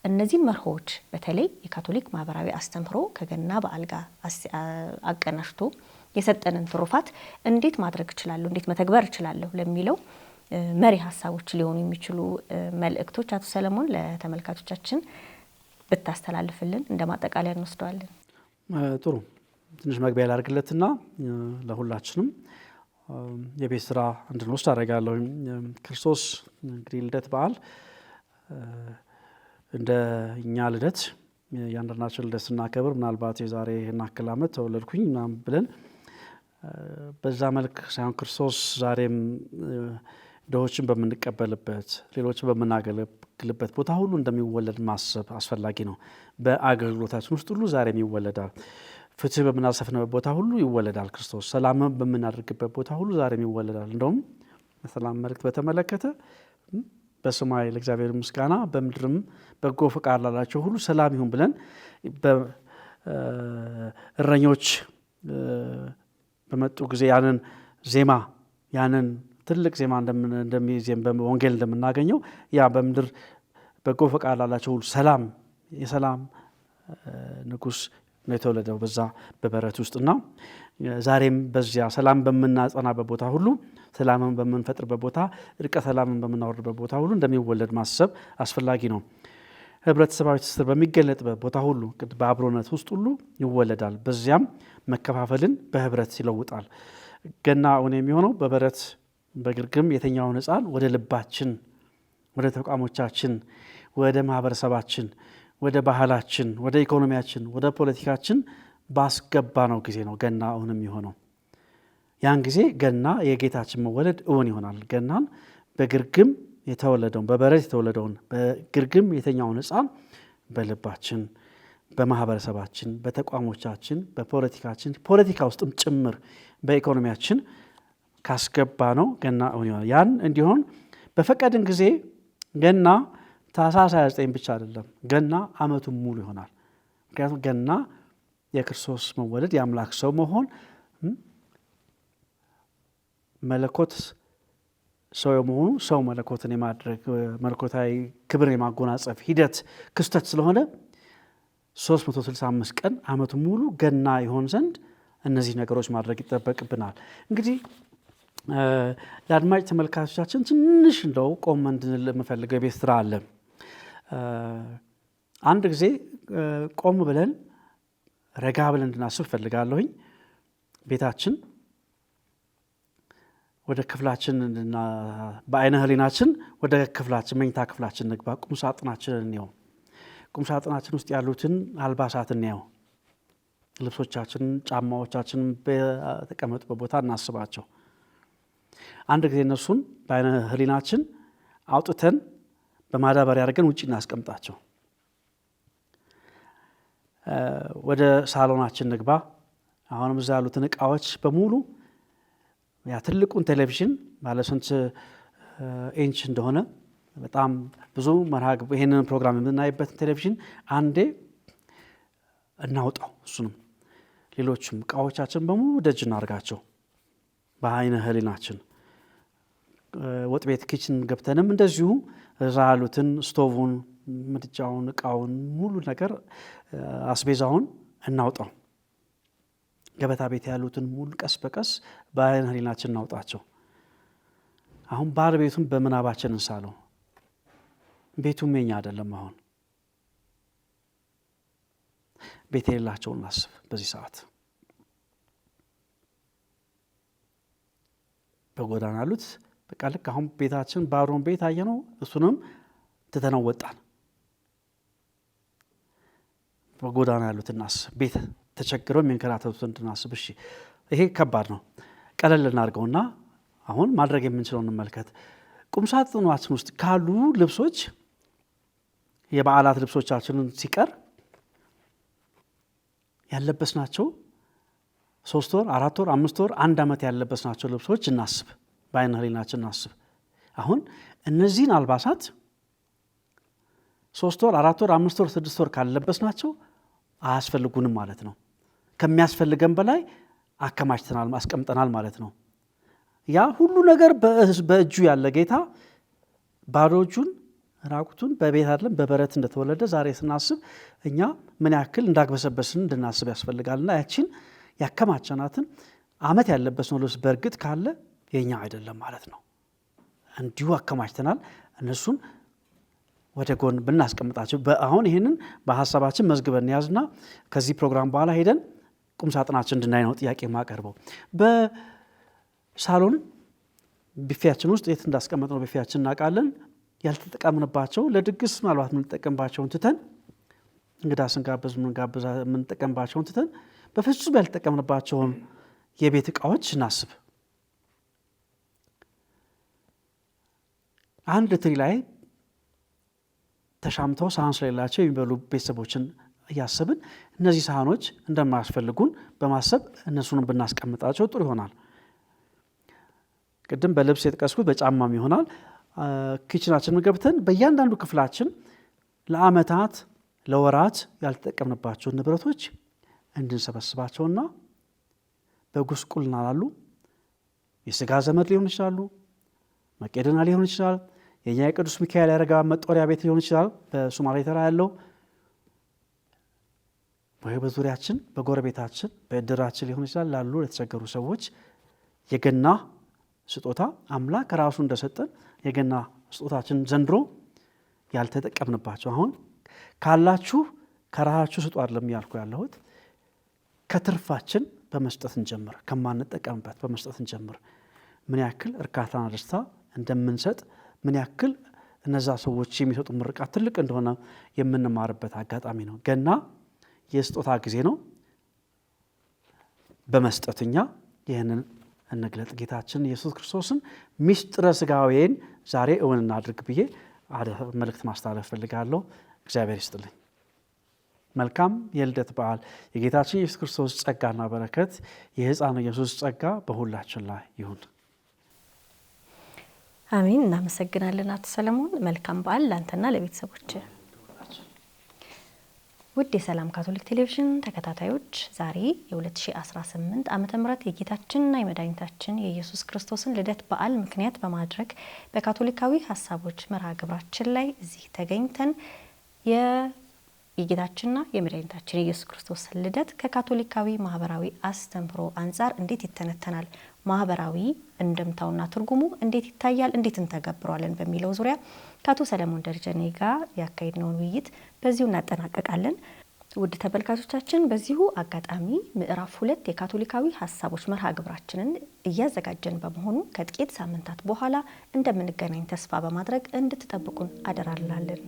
Speaker 1: እነዚህ መርሆች በተለይ የካቶሊክ ማህበራዊ አስተምህሮ ከገና በዓል ጋር አቀናሽቶ የሰጠንን ትሩፋት እንዴት ማድረግ እችላለሁ፣ እንዴት መተግበር እችላለሁ ለሚለው መሪ ሀሳቦች ሊሆኑ የሚችሉ መልእክቶች አቶ ሰለሞን ለተመልካቾቻችን ብታስተላልፍልን እንደ ማጠቃለያ እንወስደዋለን።
Speaker 2: ጥሩ። ትንሽ መግቢያ ላድርግለትና ለሁላችንም የቤት ስራ እንድንወስድ አደርጋለሁ። ክርስቶስ እንግዲህ ልደት በዓል እንደ እኛ ልደት የአንዳንዳችን ልደት ስናከብር ምናልባት የዛሬ እናክል ዓመት ተወለድኩኝ ምናምን ብለን በዛ መልክ ሳይሆን ክርስቶስ ዛሬም ድሆችን በምንቀበልበት ሌሎችን በምናገለግልበት ቦታ ሁሉ እንደሚወለድ ማሰብ አስፈላጊ ነው። በአገልግሎታችን ውስጥ ሁሉ ዛሬም ይወለዳል። ፍትህ በምናሰፍንበት ቦታ ሁሉ ይወለዳል ክርስቶስ። ሰላምን በምናደርግበት ቦታ ሁሉ ዛሬም ይወለዳል። እንደውም የሰላም መልእክት በተመለከተ በሰማይ ለእግዚአብሔር ምስጋና በምድርም በጎ ፈቃድ ላላቸው ሁሉ ሰላም ይሁን ብለን እረኞች በመጡ ጊዜ ያንን ዜማ ያንን ትልቅ ዜማ እንደሚዜም በወንጌል እንደምናገኘው ያ በምድር በጎ ፈቃድ ላላቸው ሁሉ ሰላም የሰላም ንጉስ ነው የተወለደው በዛ በበረት ውስጥና ዛሬም በዚያ ሰላም በምናጸናበት ቦታ ሁሉ ሰላምን በምንፈጥርበት ቦታ እርቀ ሰላምን በምናወርድበት ቦታ ሁሉ እንደሚወለድ ማሰብ አስፈላጊ ነው። ህብረተሰባዊ ትስስር በሚገለጥበት ቦታ ሁሉ በአብሮነት ውስጥ ሁሉ ይወለዳል። በዚያም መከፋፈልን በህብረት ይለውጣል። ገና እውን የሚሆነው በበረት በግርግም የተኛውን ሕፃን ወደ ልባችን፣ ወደ ተቋሞቻችን፣ ወደ ማህበረሰባችን፣ ወደ ባህላችን፣ ወደ ኢኮኖሚያችን፣ ወደ ፖለቲካችን ባስገባ ነው ጊዜ ነው ገና እውን የሚሆነው። ያን ጊዜ ገና የጌታችን መወለድ እውን ይሆናል። ገናን በግርግም የተወለደውን በበረት የተወለደውን በግርግም የተኛውን ሕፃን በልባችን፣ በማህበረሰባችን፣ በተቋሞቻችን፣ በፖለቲካችን ፖለቲካ ውስጥም ጭምር በኢኮኖሚያችን ካስገባ ነው ገና እውን ይሆናል። ያን እንዲሆን በፈቀድን ጊዜ ገና ታኅሳስ 29 ብቻ አይደለም፣ ገና ዓመቱን ሙሉ ይሆናል። ምክንያቱም ገና የክርስቶስ መወለድ የአምላክ ሰው መሆን መለኮት ሰው የመሆኑ ሰው መለኮትን የማድረግ መለኮታዊ ክብርን የማጎናጸፍ ሂደት ክስተት ስለሆነ 365 ቀን ዓመቱን ሙሉ ገና ይሆን ዘንድ እነዚህ ነገሮች ማድረግ ይጠበቅብናል። እንግዲህ ለአድማጭ ተመልካቾቻችን ትንሽ እንደው ቆም እንድንል የምፈልገው የቤት ስራ አለ። አንድ ጊዜ ቆም ብለን ረጋ ብለን እንድናስብ ፈልጋለሁኝ። ቤታችን ወደ ክፍላችን እና በአይነ ህሊናችን ወደ ክፍላችን መኝታ ክፍላችን ንግባ። ቁም ሳጥናችንን እንየው። ቁም ሳጥናችን ውስጥ ያሉትን አልባሳት እንየው። ልብሶቻችንን፣ ጫማዎቻችንን በተቀመጡበት ቦታ እናስባቸው። አንድ ጊዜ እነሱን በአይነ ህሊናችን አውጥተን በማዳበሪያ አድርገን ውጭ እናስቀምጣቸው። ወደ ሳሎናችን ንግባ። አሁንም እዛ ያሉትን እቃዎች በሙሉ ያ ትልቁን ቴሌቪዥን ባለስንት ኢንች እንደሆነ በጣም ብዙ ይሄንን ፕሮግራም የምናይበት ቴሌቪዥን አንዴ እናውጣው። እሱንም ሌሎችም እቃዎቻችን በሙሉ ደጅ እናርጋቸው በአይነ ህሊናችን። ወጥ ቤት ኪችን ገብተንም እንደዚሁ እዛ ያሉትን ስቶቭን፣ ምድጃውን፣ እቃውን ሙሉ ነገር አስቤዛውን እናውጣው። ገበታ ቤት ያሉትን ሙሉ ቀስ በቀስ በአይነ ህሊናችን እናውጣቸው። አሁን ባር ቤቱን በምናባችን እንሳለው። ቤቱም የኛ አይደለም። አሁን ቤት የሌላቸውን እናስብ። በዚህ ሰዓት በጎዳና ያሉት በቃ ልክ አሁን ቤታችን ባሮን ቤት አየነው፣ እሱንም ትተነው ወጣን። በጎዳና ያሉት እናስብ። ቤት ተቸግረው የሚንከራተቱትን እንድናስብ። እሺ ይሄ ከባድ ነው። ቀለል እናድርገውና አሁን ማድረግ የምንችለው እንመልከት። ቁም ሳጥናችን ውስጥ ካሉ ልብሶች የበዓላት ልብሶቻችንን ሲቀር ያለበስናቸው 3 ወር፣ 4 ወር፣ 5 ወር፣ 1 ዓመት ያለበስናቸው ልብሶች እናስብ። በአይነ ህሊናችን እናስብ። አሁን እነዚህን አልባሳት 3 ወር፣ 4 ወር፣ 5 ወር፣ 6 ወር ካለበስናቸው አያስፈልጉንም ማለት ነው። ከሚያስፈልገን በላይ አከማችተናል፣ አስቀምጠናል ማለት ነው። ያ ሁሉ ነገር በእጁ ያለ ጌታ ባዶ እጁን ራቁቱን በቤት አይደለም በበረት እንደተወለደ ዛሬ ስናስብ እኛ ምን ያክል እንዳግበሰበስን እንድናስብ ያስፈልጋልና ያቺን ያከማቸናትን ዓመት ያለበስነው ልብስ በእርግጥ ካለ የኛ አይደለም ማለት ነው። እንዲሁ አከማችተናል። እነሱን ወደ ጎን ብናስቀምጣቸው አሁን ይሄንን በሐሳባችን መዝግበን ያዝና ከዚህ ፕሮግራም በኋላ ሄደን ቁም ሳጥናችን እንድናይ ነው ጥያቄ ማቀርበው። በሳሎን ቢፌያችን ውስጥ የት እንዳስቀመጥነው ቢፌያችን እናውቃለን። ያልተጠቀምንባቸው ለድግስ ምናልባት የምንጠቀምባቸውን ትተን እንግዳ ስንጋብዝ የምንጠቀምባቸውን ትተን በፍጹም ያልተጠቀምንባቸውን የቤት ዕቃዎች እናስብ። አንድ ትሪ ላይ ተሻምተው ሳህን ስለሌላቸው የሚበሉ ቤተሰቦችን እያሰብን እነዚህ ሳህኖች እንደማያስፈልጉን በማሰብ እነሱንም ብናስቀምጣቸው ጥሩ ይሆናል። ቅድም በልብስ የተቀስኩት በጫማም ይሆናል። ኪችናችንን ገብተን በእያንዳንዱ ክፍላችን ለዓመታት ለወራት ያልተጠቀምንባቸውን ንብረቶች እንድንሰበስባቸውና በጉስቁልና ላሉ የሥጋ ዘመድ ሊሆን ይችላሉ፣ መቄዶንያ ሊሆን ይችላል፣ የኛ የቅዱስ ሚካኤል ያረጋውያን መጦሪያ ቤት ሊሆን ይችላል፣ በሶማሌ ተራ ያለው ወይ በዙሪያችን በጎረቤታችን በእድራችን ሊሆን ይችላል ላሉ ለተቸገሩ ሰዎች የገና ስጦታ አምላክ ራሱ እንደሰጠን የገና ስጦታችን ዘንድሮ ያልተጠቀምንባቸው አሁን ካላችሁ ከራሳችሁ ስጡ አይደለም ያልኩ ያለሁት ከትርፋችን በመስጠት እንጀምር። ከማንጠቀምበት በመስጠት እንጀምር። ምን ያክል እርካታና ደስታ እንደምንሰጥ ምን ያክል እነዛ ሰዎች የሚሰጡ ምርቃት ትልቅ እንደሆነ የምንማርበት አጋጣሚ ነው። ገና የስጦታ ጊዜ ነው። በመስጠትኛ ይህንን እንግለጥ። ጌታችን ኢየሱስ ክርስቶስን ምስጢረ ሥጋዌን ዛሬ እውን እናድርግ ብዬ መልእክት ማስተላለፍ ፈልጋለሁ። እግዚአብሔር ይስጥልኝ። መልካም የልደት በዓል። የጌታችን ኢየሱስ ክርስቶስ ጸጋና በረከት የሕፃኑ ኢየሱስ ጸጋ በሁላችን ላይ ይሁን።
Speaker 1: አሜን። እናመሰግናለን አቶ ሰለሞን። መልካም በዓል ላንተና ለቤተሰቦች። ውድ የሰላም ካቶሊክ ቴሌቪዥን ተከታታዮች ዛሬ የ2018 ዓመተ ምህረት የጌታችንና የመድኃኒታችን የኢየሱስ ክርስቶስን ልደት በዓል ምክንያት በማድረግ በካቶሊካዊ ሀሳቦች መርሃ ግብራችን ላይ እዚህ ተገኝተን የጌታችንና የመድኃኒታችን የኢየሱስ ክርስቶስ ልደት ከካቶሊካዊ ማህበራዊ አስተምህሮ አንጻር እንዴት ይተነተናል፣ ማህበራዊ እንደምታውና ትርጉሙ እንዴት ይታያል፣ እንዴት እንተገብረዋለን በሚለው ዙሪያ ከአቶ ሰለሞን ደረጀኔ ጋር ያካሄድነውን ውይይት በዚሁ እናጠናቀቃለን። ውድ ተመልካቾቻችን በዚሁ አጋጣሚ ምዕራፍ 2 የካቶሊካዊ ሐሳቦች መርሃ ግብራችንን እያዘጋጀን በመሆኑ ከጥቂት ሳምንታት በኋላ እንደምንገናኝ ተስፋ በማድረግ እንድትጠብቁን አደራላለን።